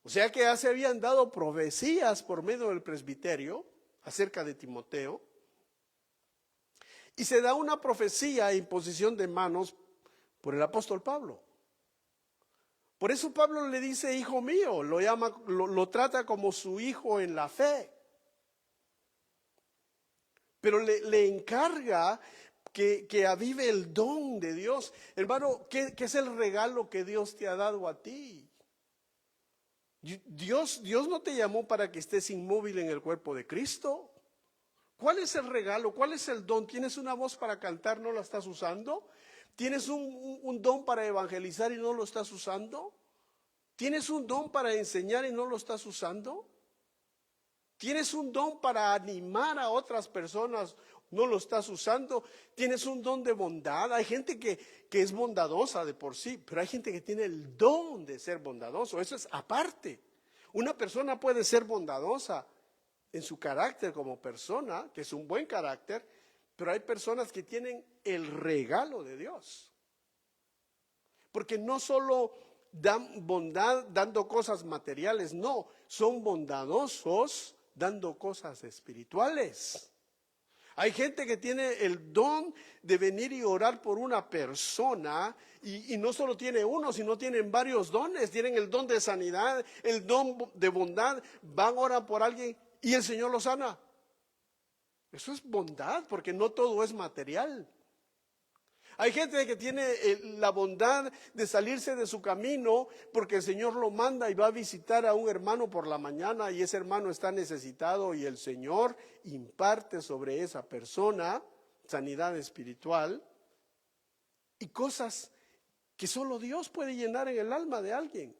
O sea que ya se habían dado profecías por medio del presbiterio acerca de Timoteo. Y se da una profecía e imposición de manos por el apóstol Pablo. Por eso Pablo le dice: hijo mío, lo trata como su hijo en la fe. Pero le encarga que avive el don de Dios. Hermano, ¿qué es el regalo que Dios te ha dado a ti? Dios no te llamó para que estés inmóvil en el cuerpo de Cristo. ¿Cuál es el regalo? ¿Cuál es el don? ¿Tienes una voz para cantar, no la estás usando? ¿Tienes un don para evangelizar y no lo estás usando? ¿Tienes un don para enseñar y no lo estás usando? ¿Tienes un don para animar a otras personas? ¿No lo estás usando? ¿Tienes un don de bondad? Hay gente que es bondadosa de por sí, pero hay gente que tiene el don de ser bondadoso. Eso es aparte. Una persona puede ser bondadosa en su carácter como persona, que es un buen carácter, pero hay personas que tienen el regalo de Dios. Porque no solo dan bondad dando cosas materiales, no, son bondadosos dando cosas espirituales. Hay gente que tiene el don de venir y orar por una persona y no solo tiene uno, sino tienen varios dones. Tienen el don de sanidad, el don de bondad, van a orar por alguien y el Señor lo sana. Eso es bondad, porque no todo es material. Hay gente que tiene la bondad de salirse de su camino porque el Señor lo manda y va a visitar a un hermano por la mañana y ese hermano está necesitado y el Señor imparte sobre esa persona sanidad espiritual y cosas que solo Dios puede llenar en el alma de alguien.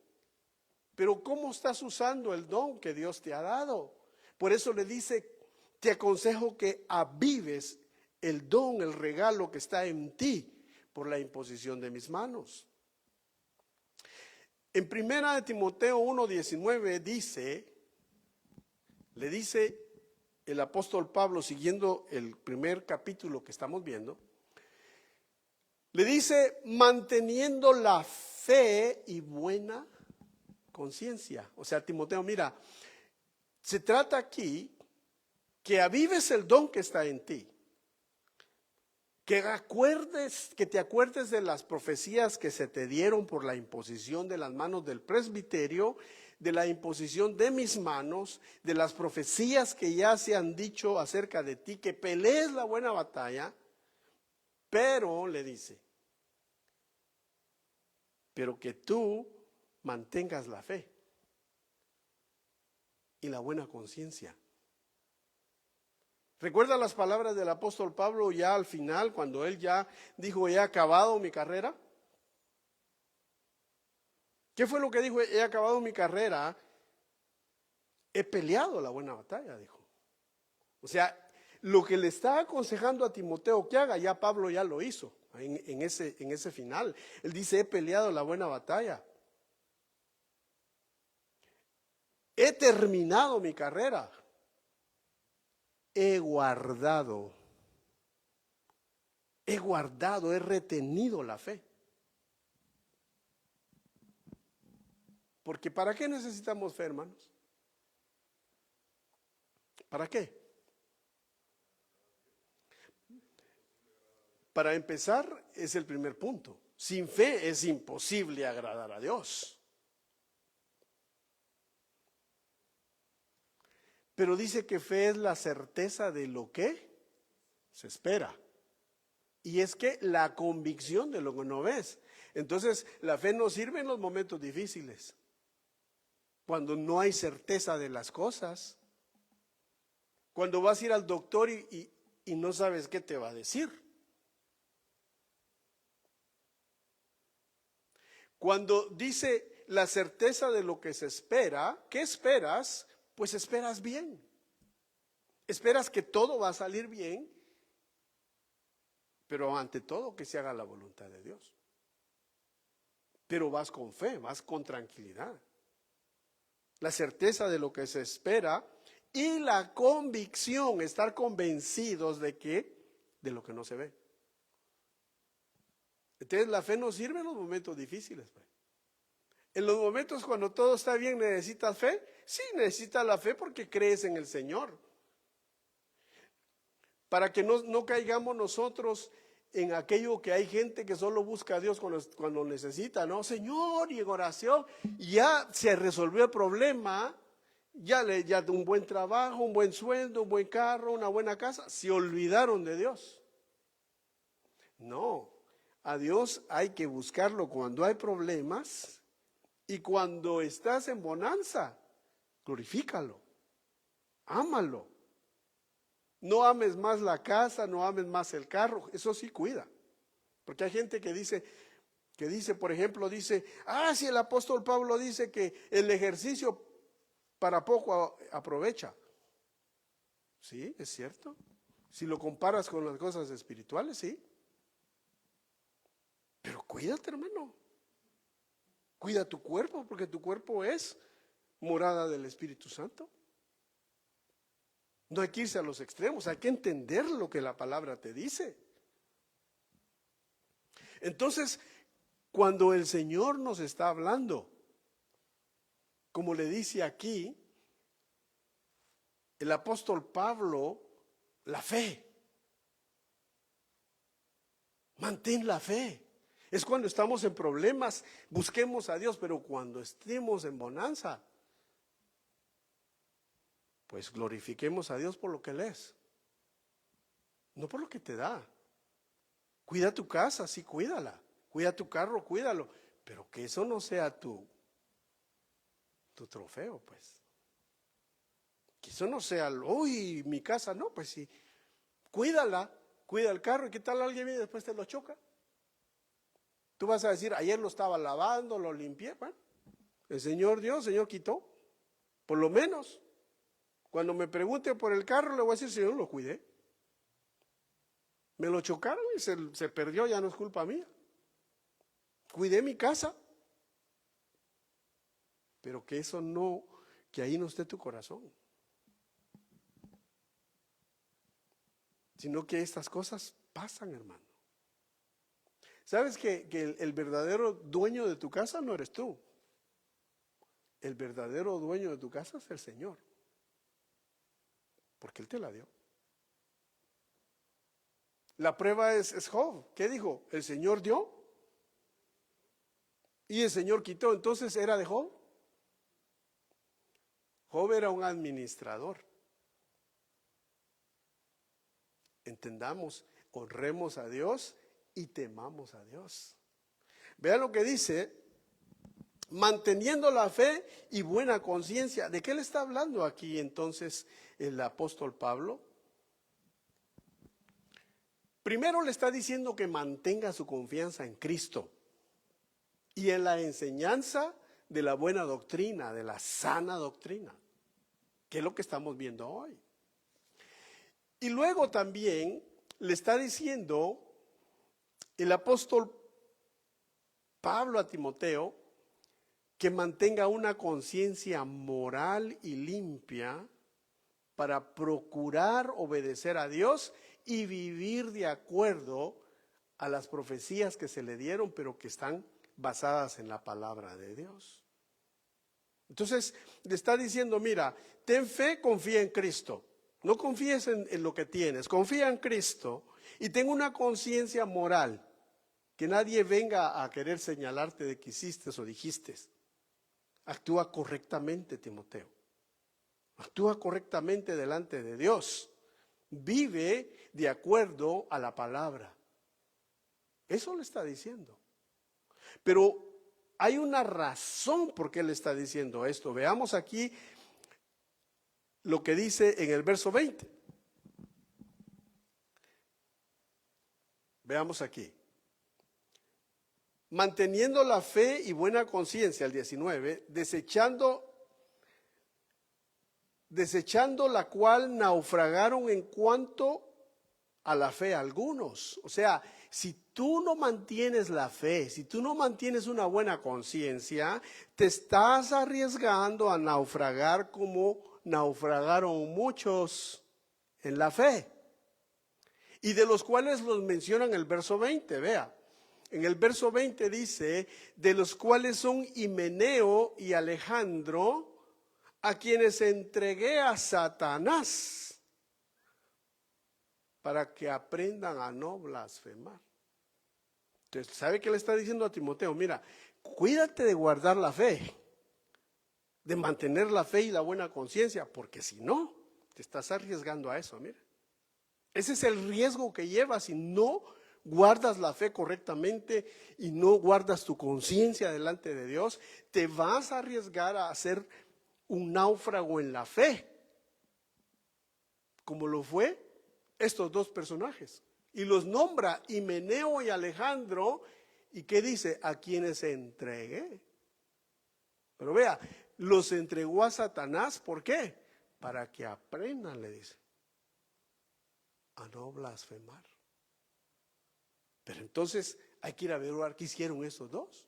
Pero ¿cómo estás usando el don que Dios te ha dado? Por eso le dice: te aconsejo que avives el don, el regalo que está en ti por la imposición de mis manos. En primera de Timoteo 1:19 le dice el apóstol Pablo, siguiendo el primer capítulo que estamos viendo, le dice, manteniendo la fe y buena conciencia. O sea, Timoteo, mira, se trata aquí que avives el don que está en ti. Que te acuerdes de las profecías que se te dieron por la imposición de las manos del presbiterio, de la imposición de mis manos, de las profecías que ya se han dicho acerca de ti, que pelees la buena batalla, pero, le dice, pero que tú mantengas la fe y la buena conciencia. ¿Recuerda las palabras del apóstol Pablo ya al final, cuando él ya dijo, he acabado mi carrera? ¿Qué fue lo que dijo? He acabado mi carrera, he peleado la buena batalla, dijo. O sea, lo que le está aconsejando a Timoteo que haga, ya Pablo ya lo hizo en ese final. Él dice, he peleado la buena batalla. He terminado mi carrera. He guardado, he retenido la fe. Porque ¿para qué necesitamos fe, hermanos? ¿Para qué? Para empezar, es el primer punto. Sin fe es imposible agradar a Dios. Pero dice que fe es la certeza de lo que se espera. Y es que la convicción de lo que no ves. Entonces, la fe nos sirve en los momentos difíciles. Cuando no hay certeza de las cosas. Cuando vas a ir al doctor y no sabes qué te va a decir. Cuando dice la certeza de lo que se espera, ¿qué esperas? Pues esperas bien. Esperas que todo va a salir bien, pero ante todo que se haga la voluntad de Dios. Pero vas con fe, vas con tranquilidad. La certeza de lo que se espera y la convicción, estar convencidos de lo que no se ve. Entonces la fe nos sirve en los momentos difíciles. En los momentos cuando todo está bien, ¿necesitas fe? Sí, necesitas la fe porque crees en el Señor. Para que no caigamos nosotros en aquello que hay gente que solo busca a Dios cuando necesita, ¿no? Señor, y en oración, ya se resolvió el problema, ya un buen trabajo, un buen sueldo, un buen carro, una buena casa, se olvidaron de Dios. No, a Dios hay que buscarlo cuando hay problemas. Y cuando estás en bonanza, glorifícalo, ámalo. No ames más la casa, no ames más el carro, eso sí cuida. Porque hay gente que dice, por ejemplo, si el apóstol Pablo dice que el ejercicio para poco aprovecha. Sí, es cierto. Si lo comparas con las cosas espirituales, sí. Pero cuídate, hermano. Cuida tu cuerpo, porque tu cuerpo es morada del Espíritu Santo. No hay que irse a los extremos, hay que entender lo que la palabra te dice. Entonces, cuando el Señor nos está hablando, como le dice aquí el apóstol Pablo, la fe. Mantén la fe. Es cuando estamos en problemas, busquemos a Dios, pero cuando estemos en bonanza, pues glorifiquemos a Dios por lo que Él es, no por lo que te da. Cuida tu casa, sí, cuídala. Cuida tu carro, cuídalo. Pero que eso no sea tu trofeo, pues. Que eso no sea, uy, mi casa, no, pues sí. Cuídala, cuida el carro. ¿Y qué tal alguien viene y después te lo choca? Tú vas a decir, ayer lo estaba lavando, lo limpié. Bueno, el Señor dio, el Señor quitó. Por lo menos, cuando me pregunte por el carro, le voy a decir, Señor, lo cuidé. Me lo chocaron y se perdió, ya no es culpa mía. Cuidé mi casa. pero que eso no, que ahí no esté tu corazón, sino que estas cosas pasan, hermano. ¿Sabes que el verdadero dueño de tu casa no eres tú? El verdadero dueño de tu casa es el Señor, porque Él te la dio. La prueba es Job. ¿Qué dijo? El Señor dio y el Señor quitó. Entonces, ¿era de Job? Job era un administrador. Entendamos, honremos a Dios y temamos a Dios. Vean lo que dice: manteniendo la fe y buena conciencia. ¿De qué le está hablando aquí entonces el apóstol Pablo? Primero le está diciendo que mantenga su confianza en Cristo y en la enseñanza de la buena doctrina, de la sana doctrina, que es lo que estamos viendo hoy. Y luego también le está diciendo el apóstol Pablo a Timoteo que mantenga una conciencia moral y limpia para procurar obedecer a Dios y vivir de acuerdo a las profecías que se le dieron, pero que están basadas en la palabra de Dios. Entonces le está diciendo: mira, ten fe, confía en Cristo. No confíes en lo que tienes, confía en Cristo y ten una conciencia moral, que nadie venga a querer señalarte de que hiciste o dijiste. Actúa correctamente, Timoteo. Actúa correctamente delante de Dios. Vive de acuerdo a la palabra. Eso le está diciendo. Pero hay una razón por qué le está diciendo esto. Veamos aquí lo que dice en el verso 20. Veamos aquí. Manteniendo la fe y buena conciencia, el 19, desechando la cual naufragaron en cuanto a la fe algunos. O sea, si tú no mantienes la fe, si tú no mantienes una buena conciencia, te estás arriesgando a naufragar como naufragaron muchos en la fe. Y de los cuales los menciona en el verso 20, vea. En el verso 20 dice: de los cuales son Himeneo y Alejandro, a quienes entregué a Satanás para que aprendan a no blasfemar. Entonces, ¿sabe qué le está diciendo a Timoteo? Mira, cuídate de guardar la fe, de mantener la fe y la buena conciencia, porque si no, te estás arriesgando a eso, mira. Ese es el riesgo que llevas si no guardas la fe correctamente y no guardas tu conciencia delante de Dios. Te vas a arriesgar a ser un náufrago en la fe, como lo fue estos dos personajes. Y los nombra Himeneo y Alejandro. ¿Y qué dice? A quienes entregué. Pero vea, los entregó a Satanás. ¿Por qué? Para que aprendan, le dice, a no blasfemar. Pero entonces hay que ir a averiguar qué hicieron estos dos.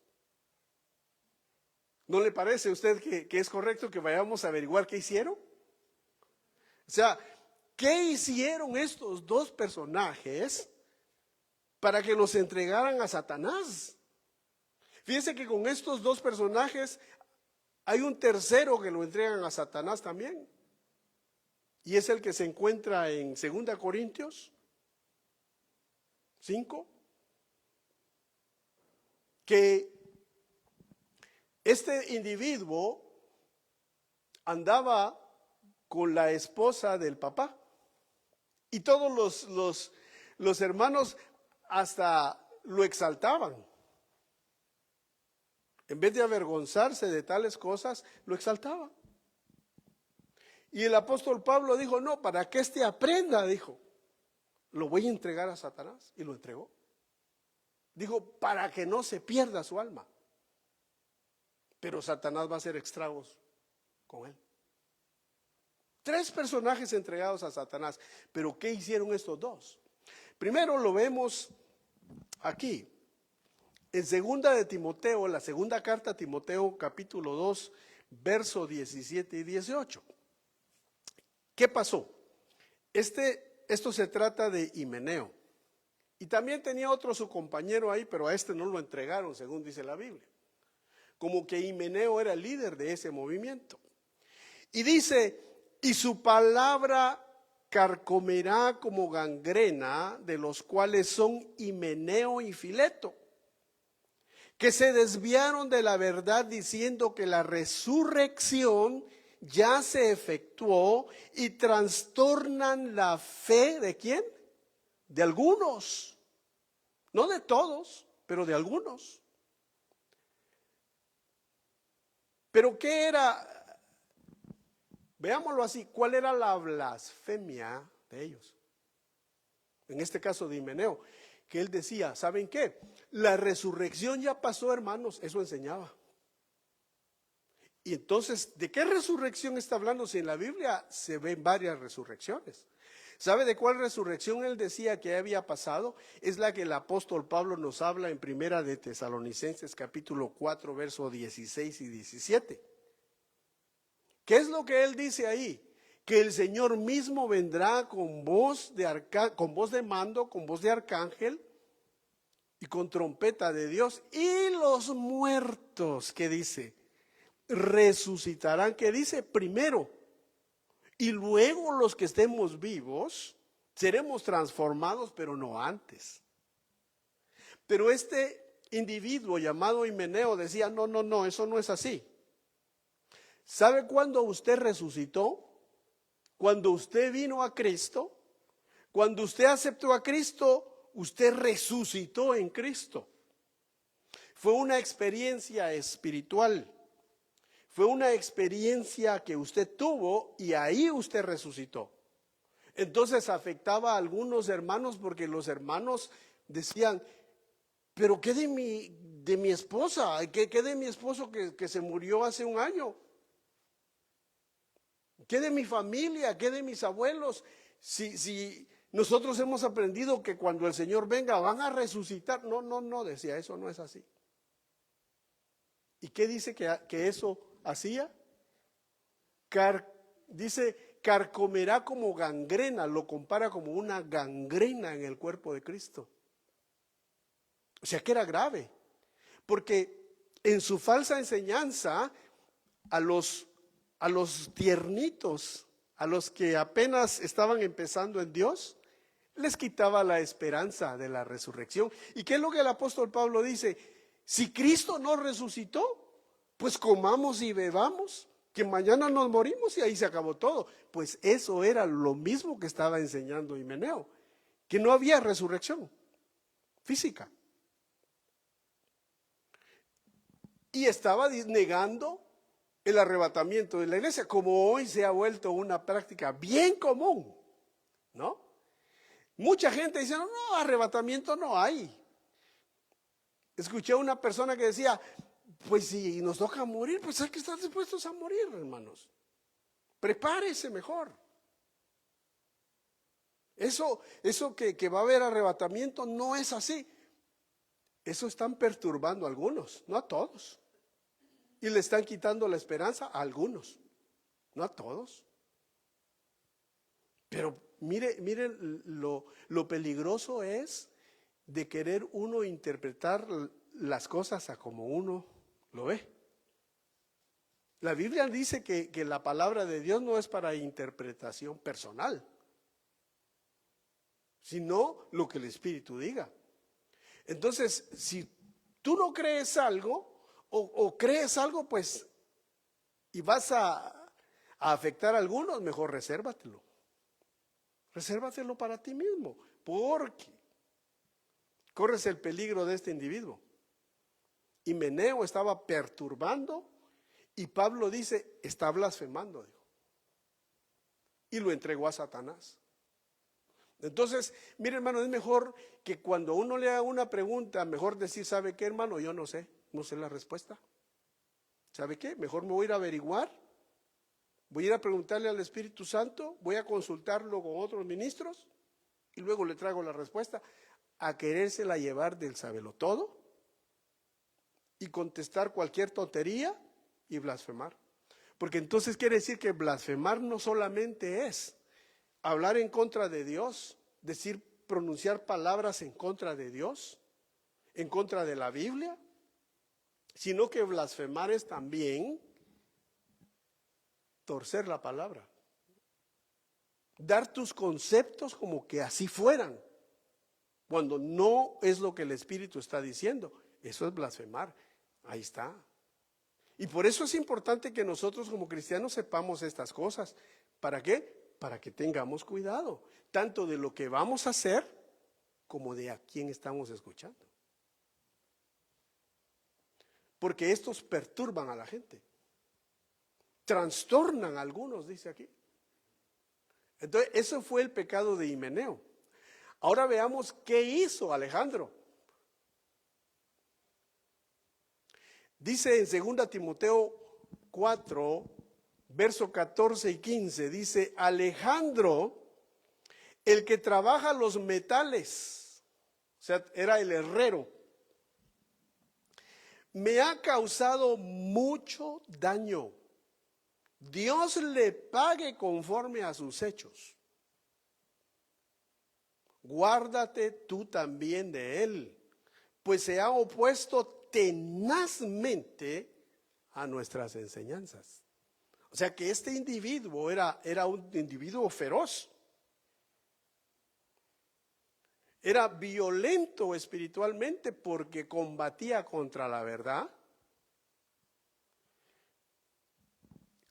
¿No le parece a usted que es correcto que vayamos a averiguar qué hicieron? O sea, ¿qué hicieron estos dos personajes para que los entregaran a Satanás? Fíjense que con estos dos personajes hay un tercero que lo entregan a Satanás también. Y es el que se encuentra en 2 Corintios 5. Que este individuo andaba con la esposa del papá. Y todos los hermanos hasta lo exaltaban. En vez de avergonzarse de tales cosas, lo exaltaban. Y el apóstol Pablo dijo: no, para que éste aprenda, dijo, lo voy a entregar a Satanás. Y lo entregó. Dijo, para que no se pierda su alma. Pero Satanás va a hacer estragos con él. 3 personajes entregados a Satanás. Pero ¿qué hicieron estos dos? Primero lo vemos aquí. En segunda de Timoteo, la segunda carta a Timoteo, capítulo 2, verso 17 y 18. ¿Qué pasó? Esto se trata de Himeneo. Y también tenía otro su compañero ahí, pero a este no lo entregaron, según dice la Biblia. Como que Himeneo era el líder de ese movimiento. Y dice, y su palabra carcomerá como gangrena, de los cuales son Himeneo y Fileto, que se desviaron de la verdad diciendo que la resurrección ya se efectuó y trastornan la fe ¿de quién? De algunos, no de todos, pero de algunos. Pero ¿qué era? Veámoslo así, ¿cuál era la blasfemia de ellos? En este caso de Himeneo, que él decía, ¿saben qué? La resurrección ya pasó, hermanos, eso enseñaba. Y entonces, ¿de qué resurrección está hablando? Si en la Biblia se ven varias resurrecciones. ¿Sabe de cuál resurrección él decía que había pasado? Es la que el apóstol Pablo nos habla en Primera de Tesalonicenses capítulo 4, verso 16 y 17. ¿Qué es lo que él dice ahí? Que el Señor mismo vendrá con voz de mando, con voz de arcángel y con trompeta de Dios, y los muertos, ¿qué dice? Resucitarán, ¿qué dice? Primero, y luego los que estemos vivos seremos transformados, pero no antes. Pero este individuo llamado Himeneo decía, no, eso no es así. ¿Sabe cuándo usted resucitó? Cuando usted vino a Cristo, cuando usted aceptó a Cristo, usted resucitó en Cristo. Fue una experiencia espiritual. Fue una experiencia que usted tuvo y ahí usted resucitó. Entonces afectaba a algunos hermanos porque los hermanos decían, pero ¿qué de mi esposa? ¿Qué de mi esposo que se murió hace un año? ¿Qué de mi familia? ¿Qué de mis abuelos? Si nosotros hemos aprendido que cuando el Señor venga van a resucitar. No, decía, eso no es así. ¿Y qué dice que eso hacía? Dice, carcomerá como gangrena, lo compara como una gangrena en el cuerpo de Cristo. O sea que era grave, porque en su falsa enseñanza a los tiernitos, a los que apenas estaban empezando en Dios, les quitaba la esperanza de la resurrección. ¿Y qué es lo que el apóstol Pablo dice? Si Cristo no resucitó, pues comamos y bebamos, que mañana nos morimos y ahí se acabó todo. Pues eso era lo mismo que estaba enseñando Himeneo, que no había resurrección física. Y estaba negando el arrebatamiento de la iglesia, como hoy se ha vuelto una práctica bien común, ¿no? Mucha gente dice, no, arrebatamiento no hay. Escuché a una persona que decía, pues si nos toca morir, pues hay que estar dispuestos a morir, hermanos. Prepárese mejor. Eso que va a haber arrebatamiento no es así. Eso están perturbando a algunos, no a todos. Y le están quitando la esperanza a algunos, no a todos. Pero mire lo peligroso es de querer uno interpretar las cosas a como uno lo ve. La Biblia dice que la palabra de Dios no es para interpretación personal, sino lo que el Espíritu diga. Entonces, si tú no crees algo, o crees algo, pues, y vas a afectar a algunos, mejor resérvatelo. Resérvatelo para ti mismo, porque corres el peligro de este individuo. Himeneo estaba perturbando y Pablo dice, está blasfemando, dijo, y lo entregó a Satanás. Entonces, mire, hermano, es mejor que cuando uno le haga una pregunta, mejor decir, ¿sabe qué, hermano? Yo no sé la respuesta. ¿Sabe qué? Mejor me voy a ir a averiguar, voy a ir a preguntarle al Espíritu Santo, voy a consultarlo con otros ministros y luego le traigo la respuesta, a querérsela llevar del sabelotodo y contestar cualquier tontería y blasfemar. Porque entonces quiere decir que blasfemar no solamente es hablar en contra de Dios, decir, pronunciar palabras en contra de Dios, en contra de la Biblia, sino que blasfemar es también torcer la palabra, dar tus conceptos como que así fueran, cuando no es lo que el Espíritu está diciendo. Eso es blasfemar. Ahí está. Y por eso es importante que nosotros como cristianos sepamos estas cosas. ¿Para qué? Para que tengamos cuidado, tanto de lo que vamos a hacer como de a quién estamos escuchando. Porque estos perturban a la gente, trastornan a algunos, dice aquí. Entonces, eso fue el pecado de Himeneo. Ahora veamos qué hizo Alejandro. Dice en 2 Timoteo 4, verso 14 y 15, dice, Alejandro, el que trabaja los metales, o sea, era el herrero, me ha causado mucho daño. Dios le pague conforme a sus hechos. Guárdate tú también de él, pues se ha opuesto tenazmente a nuestras enseñanzas. O sea que este individuo era un individuo feroz. Era violento espiritualmente porque combatía contra la verdad.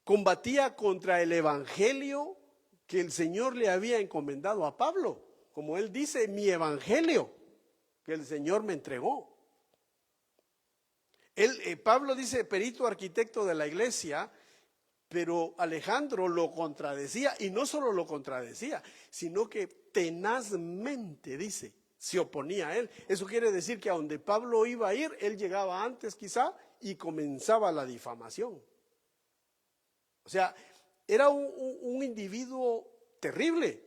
Combatía contra el evangelio que el Señor le había encomendado a Pablo. Como él dice, mi evangelio que el Señor me entregó. Pablo dice perito arquitecto de la iglesia, pero Alejandro lo contradecía, y no solo lo contradecía, sino que tenazmente, dice, se oponía a él. Eso quiere decir que a donde Pablo iba a ir, él llegaba antes quizá y comenzaba la difamación. O sea, era un individuo terrible.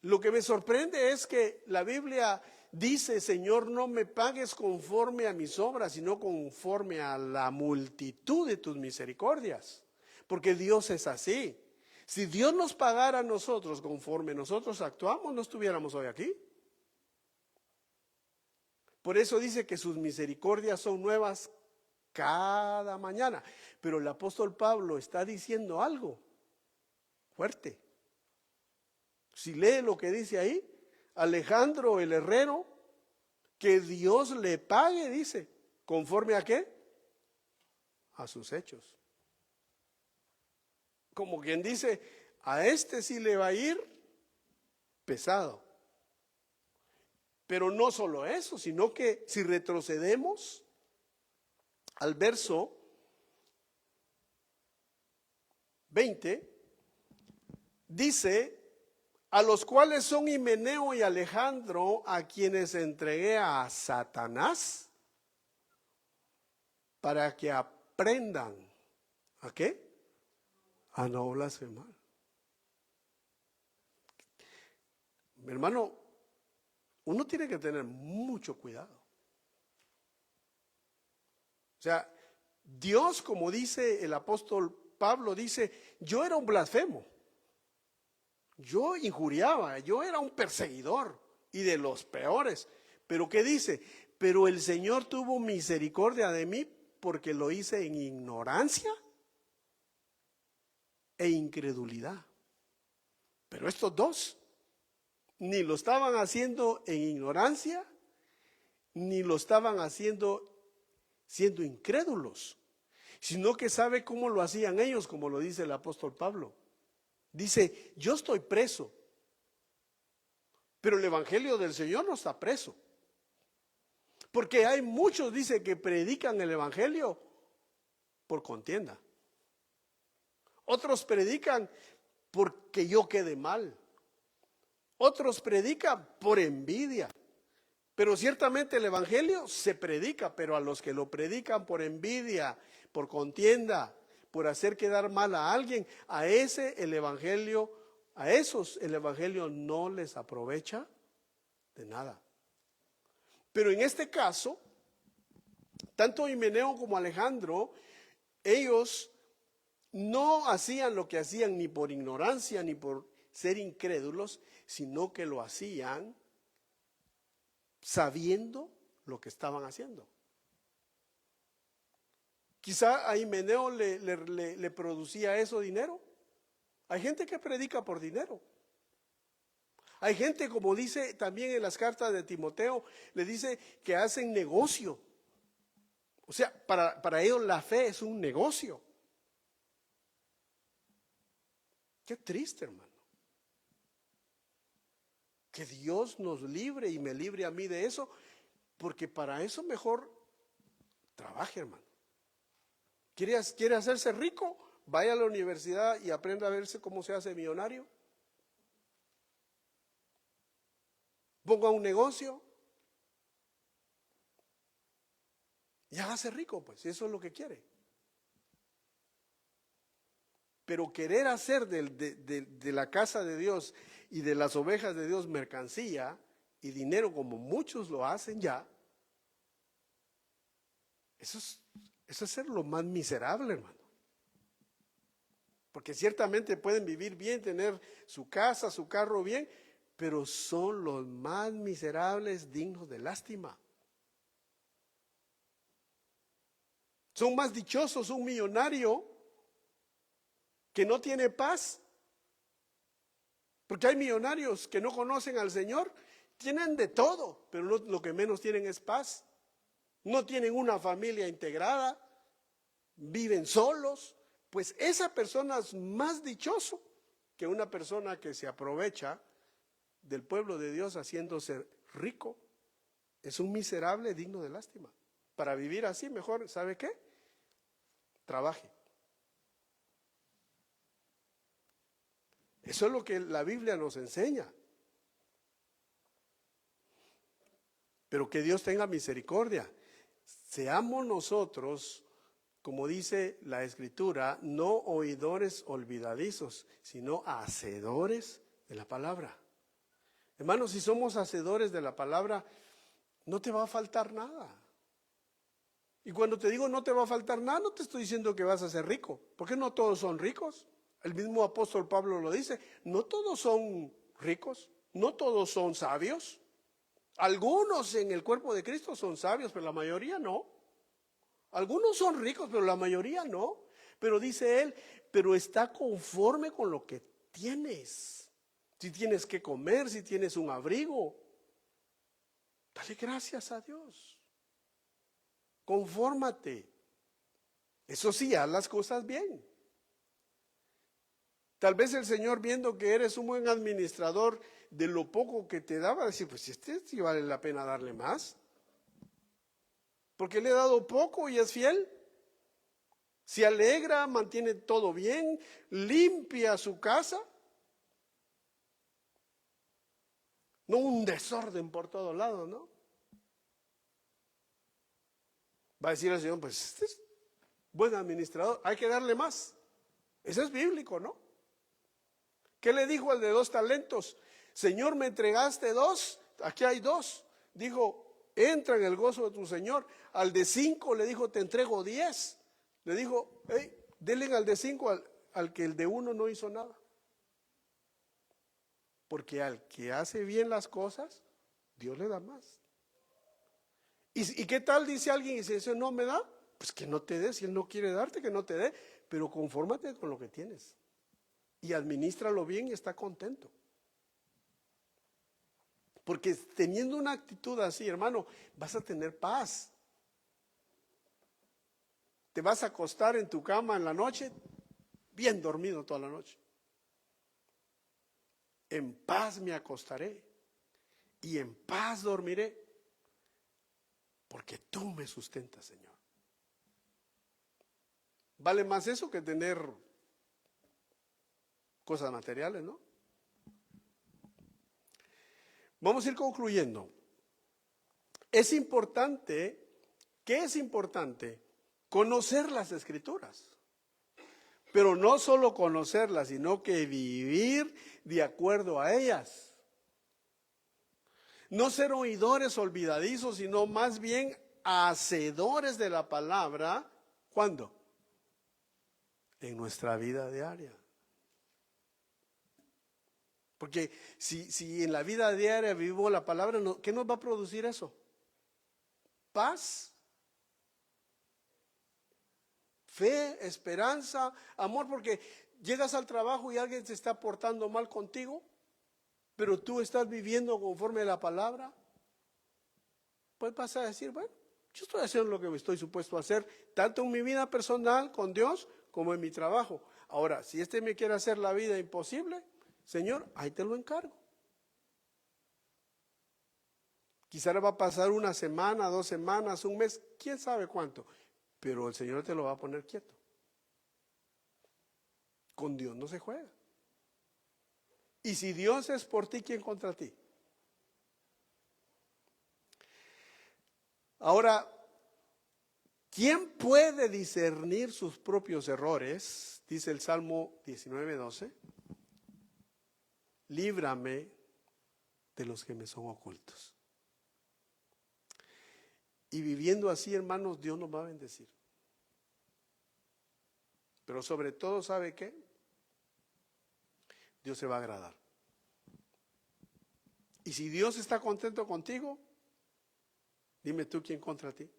Lo que me sorprende es que la Biblia dice, Señor, no me pagues conforme a mis obras, sino conforme a la multitud de tus misericordias. Porque Dios es así. Si Dios nos pagara a nosotros conforme nosotros actuamos, no estuviéramos hoy aquí. Por eso dice que sus misericordias son nuevas cada mañana. Pero el apóstol Pablo está diciendo algo fuerte. Si lee lo que dice ahí, Alejandro el herrero, que Dios le pague, dice, ¿conforme a qué? A sus hechos. Como quien dice, a este sí le va a ir pesado. Pero no solo eso, sino que si retrocedemos al verso 20, dice, a los cuales son Himeneo y Alejandro, a quienes entregué a Satanás, para que aprendan, ¿a qué? A no blasfemar. Mi hermano, uno tiene que tener mucho cuidado. O sea, Dios, como dice el apóstol Pablo, dice, yo era un blasfemo. Yo injuriaba, yo era un perseguidor y de los peores. Pero ¿qué dice? Pero el Señor tuvo misericordia de mí porque lo hice en ignorancia e incredulidad. Pero estos dos ni lo estaban haciendo en ignorancia, ni lo estaban haciendo siendo incrédulos, sino que sabe cómo lo hacían ellos, como lo dice el apóstol Pablo. Dice, yo estoy preso, pero el evangelio del Señor no está preso. Porque hay muchos, dice, que predican el evangelio por contienda. Otros predican porque yo quede mal. Otros predican por envidia. Pero ciertamente el evangelio se predica, pero a los que lo predican por envidia, por contienda, por hacer quedar mal a alguien, a esos el evangelio no les aprovecha de nada. Pero en este caso, tanto Himeneo como Alejandro, ellos no hacían lo que hacían ni por ignorancia ni por ser incrédulos, sino que lo hacían sabiendo lo que estaban haciendo. Quizá a Himeneo le producía eso dinero. Hay gente que predica por dinero. Hay gente, como dice también en las cartas de Timoteo, le dice que hacen negocio. O sea, para ellos la fe es un negocio. Qué triste, hermano. Que Dios nos libre y me libre a mí de eso, porque para eso mejor trabaje, hermano. ¿Quiere hacerse rico? Vaya a la universidad y aprenda a verse cómo se hace millonario. Ponga un negocio y hágase rico, pues, si eso es lo que quiere. Pero querer hacer de la casa de Dios y de las ovejas de Dios mercancía y dinero como muchos lo hacen ya, eso es ser lo más miserable, hermano. Porque ciertamente pueden vivir bien, tener su casa, su carro bien, pero son los más miserables, dignos de lástima. Son más dichosos un millonario que no tiene paz. Porque hay millonarios que no conocen al Señor, tienen de todo, pero lo que menos tienen es paz. No tienen una familia integrada, viven solos. Pues esa persona es más dichoso que una persona que se aprovecha del pueblo de Dios haciéndose rico. Es un miserable digno de lástima. Para vivir así, mejor, ¿sabe qué? Trabaje. Eso es lo que la Biblia nos enseña. Pero que Dios tenga misericordia. Seamos nosotros, como dice la Escritura, no oidores olvidadizos, sino hacedores de la palabra. Hermanos, si somos hacedores de la palabra, no te va a faltar nada. Y cuando te digo no te va a faltar nada, no te estoy diciendo que vas a ser rico, porque no todos son ricos. El mismo apóstol Pablo lo dice, no todos son ricos, no todos son sabios. Algunos en el cuerpo de Cristo son sabios, pero la mayoría no. Algunos son ricos, pero la mayoría no. Pero dice él, pero está conforme con lo que tienes. Si tienes que comer, si tienes un abrigo, dale gracias a Dios. Confórmate. Eso sí, haz las cosas bien. Tal vez el Señor, viendo que eres un buen administrador de lo poco que te daba, decir, pues este sí vale la pena darle más. Porque le he dado poco y es fiel. Se alegra, mantiene todo bien, limpia su casa. No un desorden por todos lados, ¿no? Va a decir el Señor, pues este es buen administrador, hay que darle más. Eso es bíblico, ¿no? ¿Qué le dijo al de 2 talentos? Señor, me entregaste 2, aquí hay 2. Dijo, entra en el gozo de tu Señor. Al de 5 le dijo, te entrego 10. Le dijo, hey, denle al de 5 al que el de 1 no hizo nada. Porque al que hace bien las cosas, Dios le da más. ¿Y qué tal dice alguien y si eso no me da? Pues que no te dé, si él no quiere darte, que no te dé, pero confórmate con lo que tienes. Y administralo bien y está contento. Porque teniendo una actitud así, hermano, vas a tener paz. Te vas a acostar en tu cama en la noche, bien dormido toda la noche. En paz me acostaré y en paz dormiré, porque tú me sustentas, Señor. Vale más eso que tener cosas materiales, ¿no? Vamos a ir concluyendo. Es importante, ¿qué es importante? Conocer las Escrituras. Pero no solo conocerlas, sino que vivir de acuerdo a ellas. No ser oidores olvidadizos, sino más bien hacedores de la palabra. ¿Cuándo? en nuestra vida diaria. Porque si en la vida diaria vivimos la palabra, ¿qué nos va a producir eso? Paz, fe, esperanza, amor, porque llegas al trabajo y alguien se está portando mal contigo, pero tú estás viviendo conforme a la palabra, pues vas a decir, bueno, yo estoy haciendo lo que estoy supuesto a hacer, tanto en mi vida personal con Dios como en mi trabajo. Ahora, si me quiere hacer la vida imposible, Señor, ahí te lo encargo. Quizá va a pasar una semana, 2 semanas, un mes, quién sabe cuánto, pero el Señor te lo va a poner quieto. Con Dios no se juega. Y si Dios es por ti, ¿quién contra ti? Ahora, ¿quién puede discernir sus propios errores? Dice el Salmo 19:12. Líbrame de los que me son ocultos. Y viviendo así, hermanos, Dios nos va a bendecir. Pero sobre todo, ¿sabe qué? Dios se va a agradar. Y si Dios está contento contigo, dime tú quién contra ti.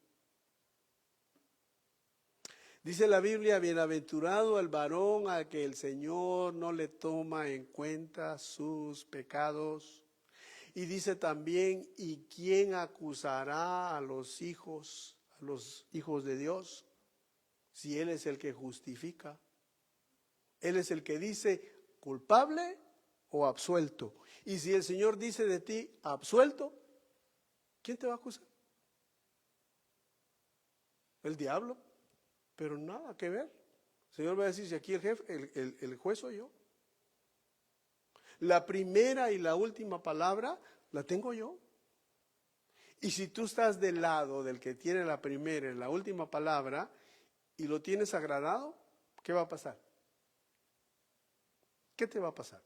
Dice la Biblia, bienaventurado el varón a que el Señor no le toma en cuenta sus pecados. Y dice también, ¿y quién acusará a los hijos de Dios? Si Él es el que justifica. Él es el que dice culpable o absuelto. Y si el Señor dice de ti absuelto, ¿quién te va a acusar? El diablo. Pero nada que ver. El Señor va a decir, si aquí el jefe, el juez soy yo. La primera y la última palabra la tengo yo. Y si tú estás del lado del que tiene la primera y la última palabra y lo tienes agradado, ¿qué va a pasar? ¿Qué te va a pasar?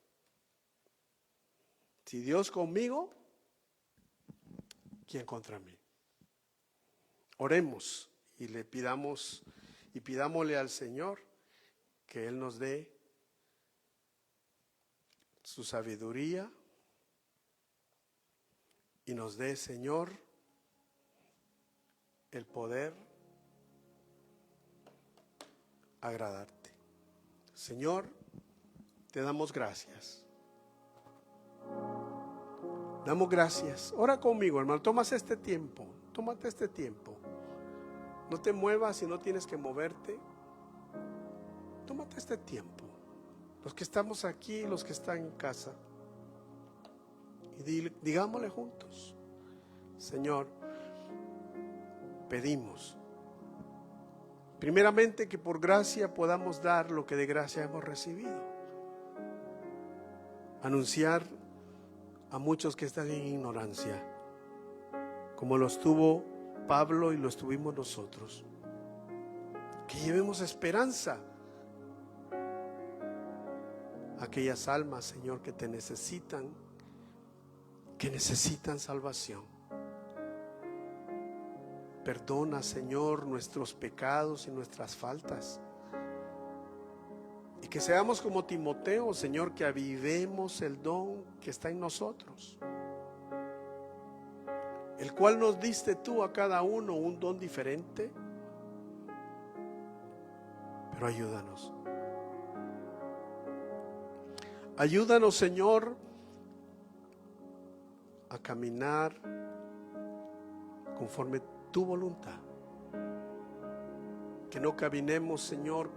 Si Dios conmigo, ¿quién contra mí? Oremos y le pidámosle al Señor que Él nos dé su sabiduría y nos dé, Señor, el poder agradarte. Señor, te damos gracias. Damos gracias. Ora conmigo, hermano. Tómate este tiempo. No te muevas si no tienes que moverte. Tómate este tiempo. Los que estamos aquí, los que están en casa. Y digámosle juntos: Señor, pedimos primeramente que por gracia podamos dar lo que de gracia hemos recibido. Anunciar a muchos que están en ignorancia, como lo estuvo Pablo y lo estuvimos nosotros. Que llevemos esperanza a aquellas almas, Señor, que te necesitan, que necesitan salvación. Perdona, Señor, nuestros pecados y nuestras faltas. Y que seamos como Timoteo, Señor, que avivemos el don que está en nosotros, el cual nos diste tú a cada uno un don diferente. Pero ayúdanos. Ayúdanos, Señor, a caminar conforme tu voluntad. Que no caminemos, Señor,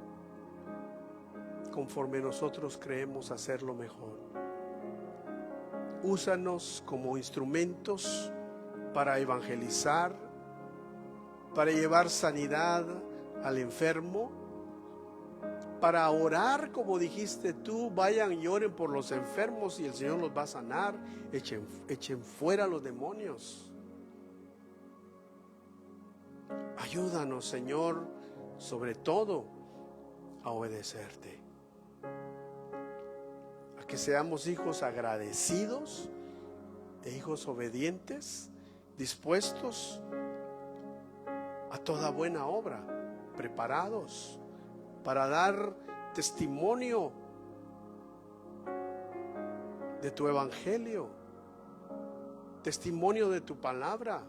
conforme nosotros creemos hacerlo mejor. Úsanos como instrumentos para evangelizar, para llevar sanidad al enfermo, para orar como dijiste tú: vayan y oren por los enfermos y el Señor los va a sanar. Echen fuera los demonios. Ayúdanos, Señor, sobre todo a obedecerte, a que seamos hijos agradecidos e hijos obedientes, dispuestos a toda buena obra, preparados para dar testimonio de tu evangelio, testimonio de tu palabra.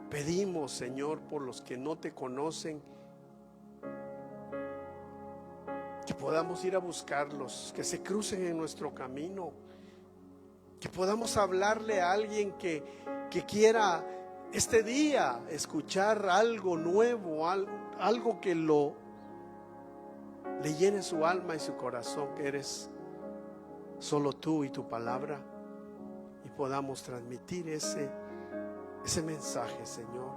Pedimos, Señor, por los que no te conocen, que podamos ir a buscarlos, que se crucen en nuestro camino, que podamos hablarle a alguien que quiera este día escuchar algo nuevo, algo que le llene su alma y su corazón, que eres solo tú y tu palabra, y podamos transmitir ese mensaje, Señor.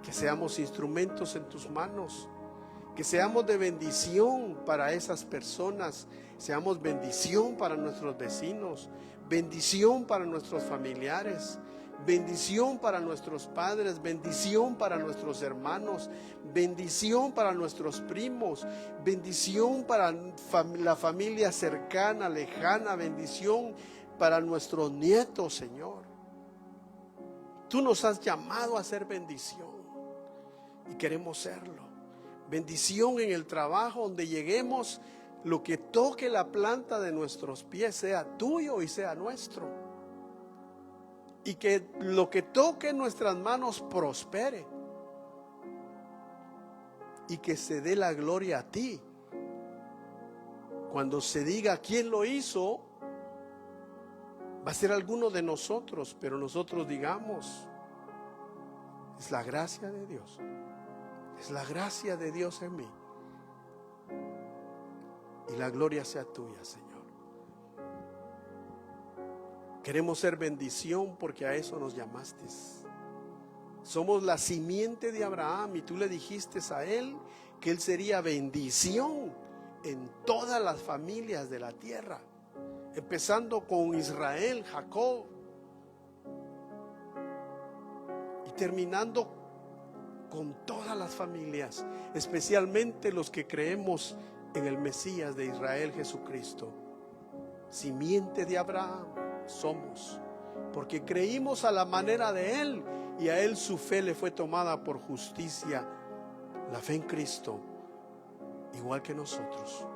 Que seamos instrumentos en tus manos, que seamos de bendición para esas personas, seamos bendición para nuestros vecinos, bendición para nuestros familiares, bendición para nuestros padres, bendición para nuestros hermanos, bendición para nuestros primos, bendición para la familia cercana, lejana, bendición para nuestros nietos, Señor. Tú nos has llamado a ser bendición y queremos serlo. Bendición en el trabajo, donde lleguemos, lo que toque la planta de nuestros pies sea tuyo y sea nuestro. Y que lo que toque nuestras manos prospere. Y que se dé la gloria a ti. Cuando se diga quién lo hizo, va a ser alguno de nosotros, pero nosotros digamos, es la gracia de Dios. Es la gracia de Dios en mí. Y la gloria sea tuya, Señor. Queremos ser bendición porque a eso nos llamaste. Somos la simiente de Abraham y tú le dijiste a él que él sería bendición en todas las familias de la tierra, empezando con Israel, Jacob, y terminando con todas las familias, especialmente los que creemos en el Mesías de Israel, Jesucristo. Simiente de Abraham somos, porque creímos a la manera de él, y a él su fe le fue tomada por justicia, la fe en Cristo, igual que nosotros.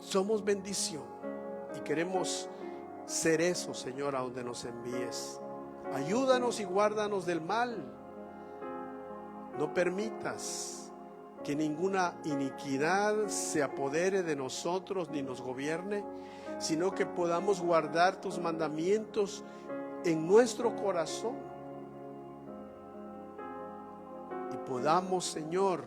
Somos bendición y queremos ser eso, Señor, a donde nos envíes. Ayúdanos y guárdanos del mal. No permitas que ninguna iniquidad se apodere de nosotros ni nos gobierne, sino que podamos guardar tus mandamientos en nuestro corazón y podamos, Señor,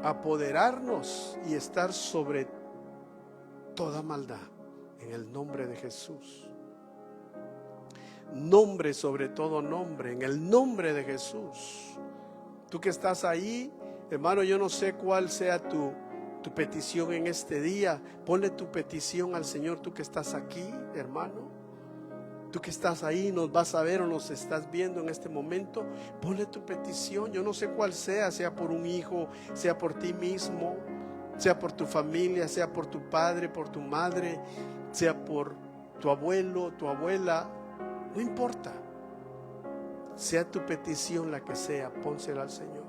apoderarnos y estar sobre toda maldad en el nombre de Jesús. Nombre sobre todo nombre, en el nombre de Jesús. Tú que estás ahí, hermano, yo no sé cuál sea tu petición en este día. Ponle tu petición al Señor. Tú que estás aquí, hermano, tú que estás ahí, nos vas a ver o nos estás viendo en este momento, ponle tu petición. Yo no sé cuál sea por un hijo, sea por ti mismo, sea por tu familia, sea por tu padre, por tu madre, sea por tu abuelo, tu abuela. No importa, sea tu petición la que sea, pónsela al Señor.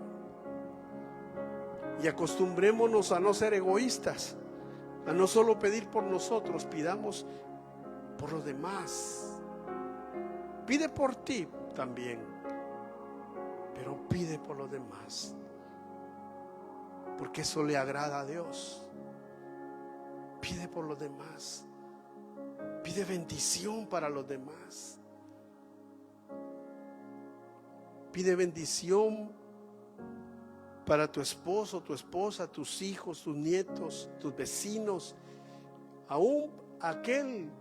Y acostumbrémonos a no ser egoístas, a no solo pedir por nosotros, pidamos por los demás. Pide por ti también, pero pide por los demás, porque eso le agrada a Dios. Pide por los demás, pide bendición para los demás. Pide bendición para tu esposo, tu esposa, tus hijos, tus nietos, tus vecinos, aún aquel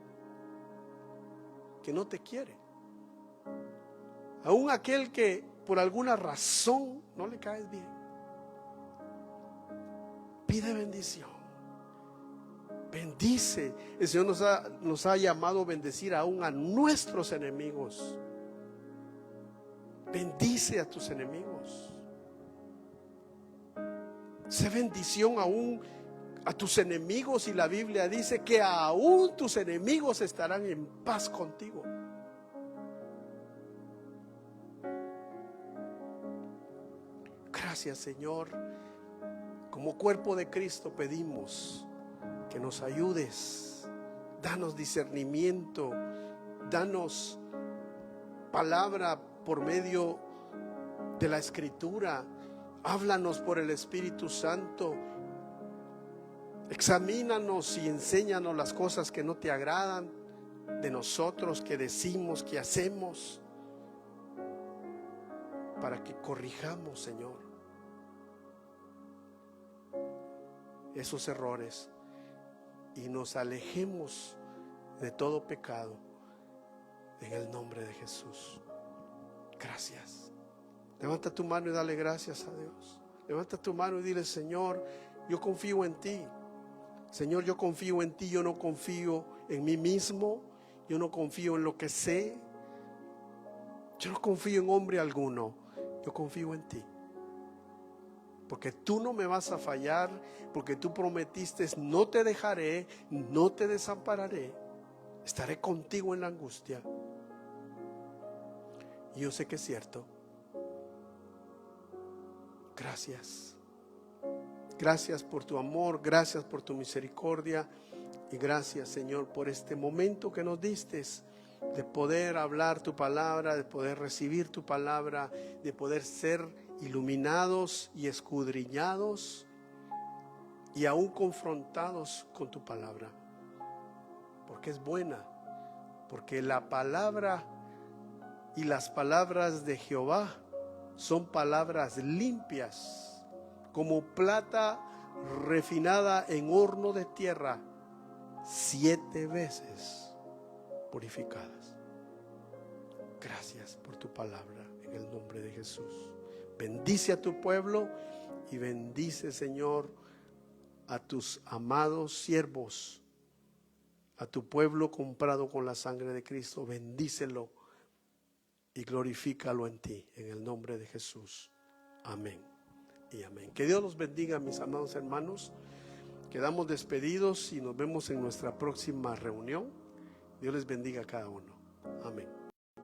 que no te quiere, aún aquel que por alguna razón no le caes bien. Pide bendición, bendice. El Señor nos ha llamado a bendecir aún a nuestros enemigos. Bendice a tus enemigos. Sé bendición aún a tus enemigos, y la Biblia dice que aún tus enemigos estarán en paz contigo. Gracias, Señor. Como cuerpo de Cristo pedimos que nos ayudes. Danos discernimiento, danos palabra por medio de la Escritura. Háblanos por el Espíritu Santo. Examínanos y enséñanos las cosas que no te agradan de nosotros, que decimos, que hacemos, para que corrijamos, Señor, esos errores y nos alejemos de todo pecado en el nombre de Jesús. Gracias. Levanta tu mano y dale gracias a Dios. Levanta tu mano y dile: Señor, yo confío en ti. Señor, yo confío en ti. Yo no confío en mí mismo. Yo no confío en lo que sé. Yo no confío en hombre alguno. Yo confío en ti. Porque tú no me vas a fallar. Porque tú prometiste: no te dejaré, no te desampararé. Estaré contigo en la angustia. Y yo sé que es cierto. Gracias. Gracias por tu amor, gracias por tu misericordia y gracias, Señor, por este momento que nos diste de poder hablar tu palabra, de poder recibir tu palabra, de poder ser iluminados y escudriñados y aún confrontados con tu palabra, porque es buena, porque la palabra y las palabras de Jehová son palabras limpias, como plata refinada en horno de tierra, 7 veces purificadas. Gracias por tu palabra, en el nombre de Jesús. Bendice a tu pueblo y bendice, Señor, a tus amados siervos, a tu pueblo comprado con la sangre de Cristo. Bendícelo y glorifícalo en ti, en el nombre de Jesús. Amén y amén. Que Dios los bendiga, mis amados hermanos. Quedamos despedidos y nos vemos en nuestra próxima reunión. Dios les bendiga a cada uno. Amén.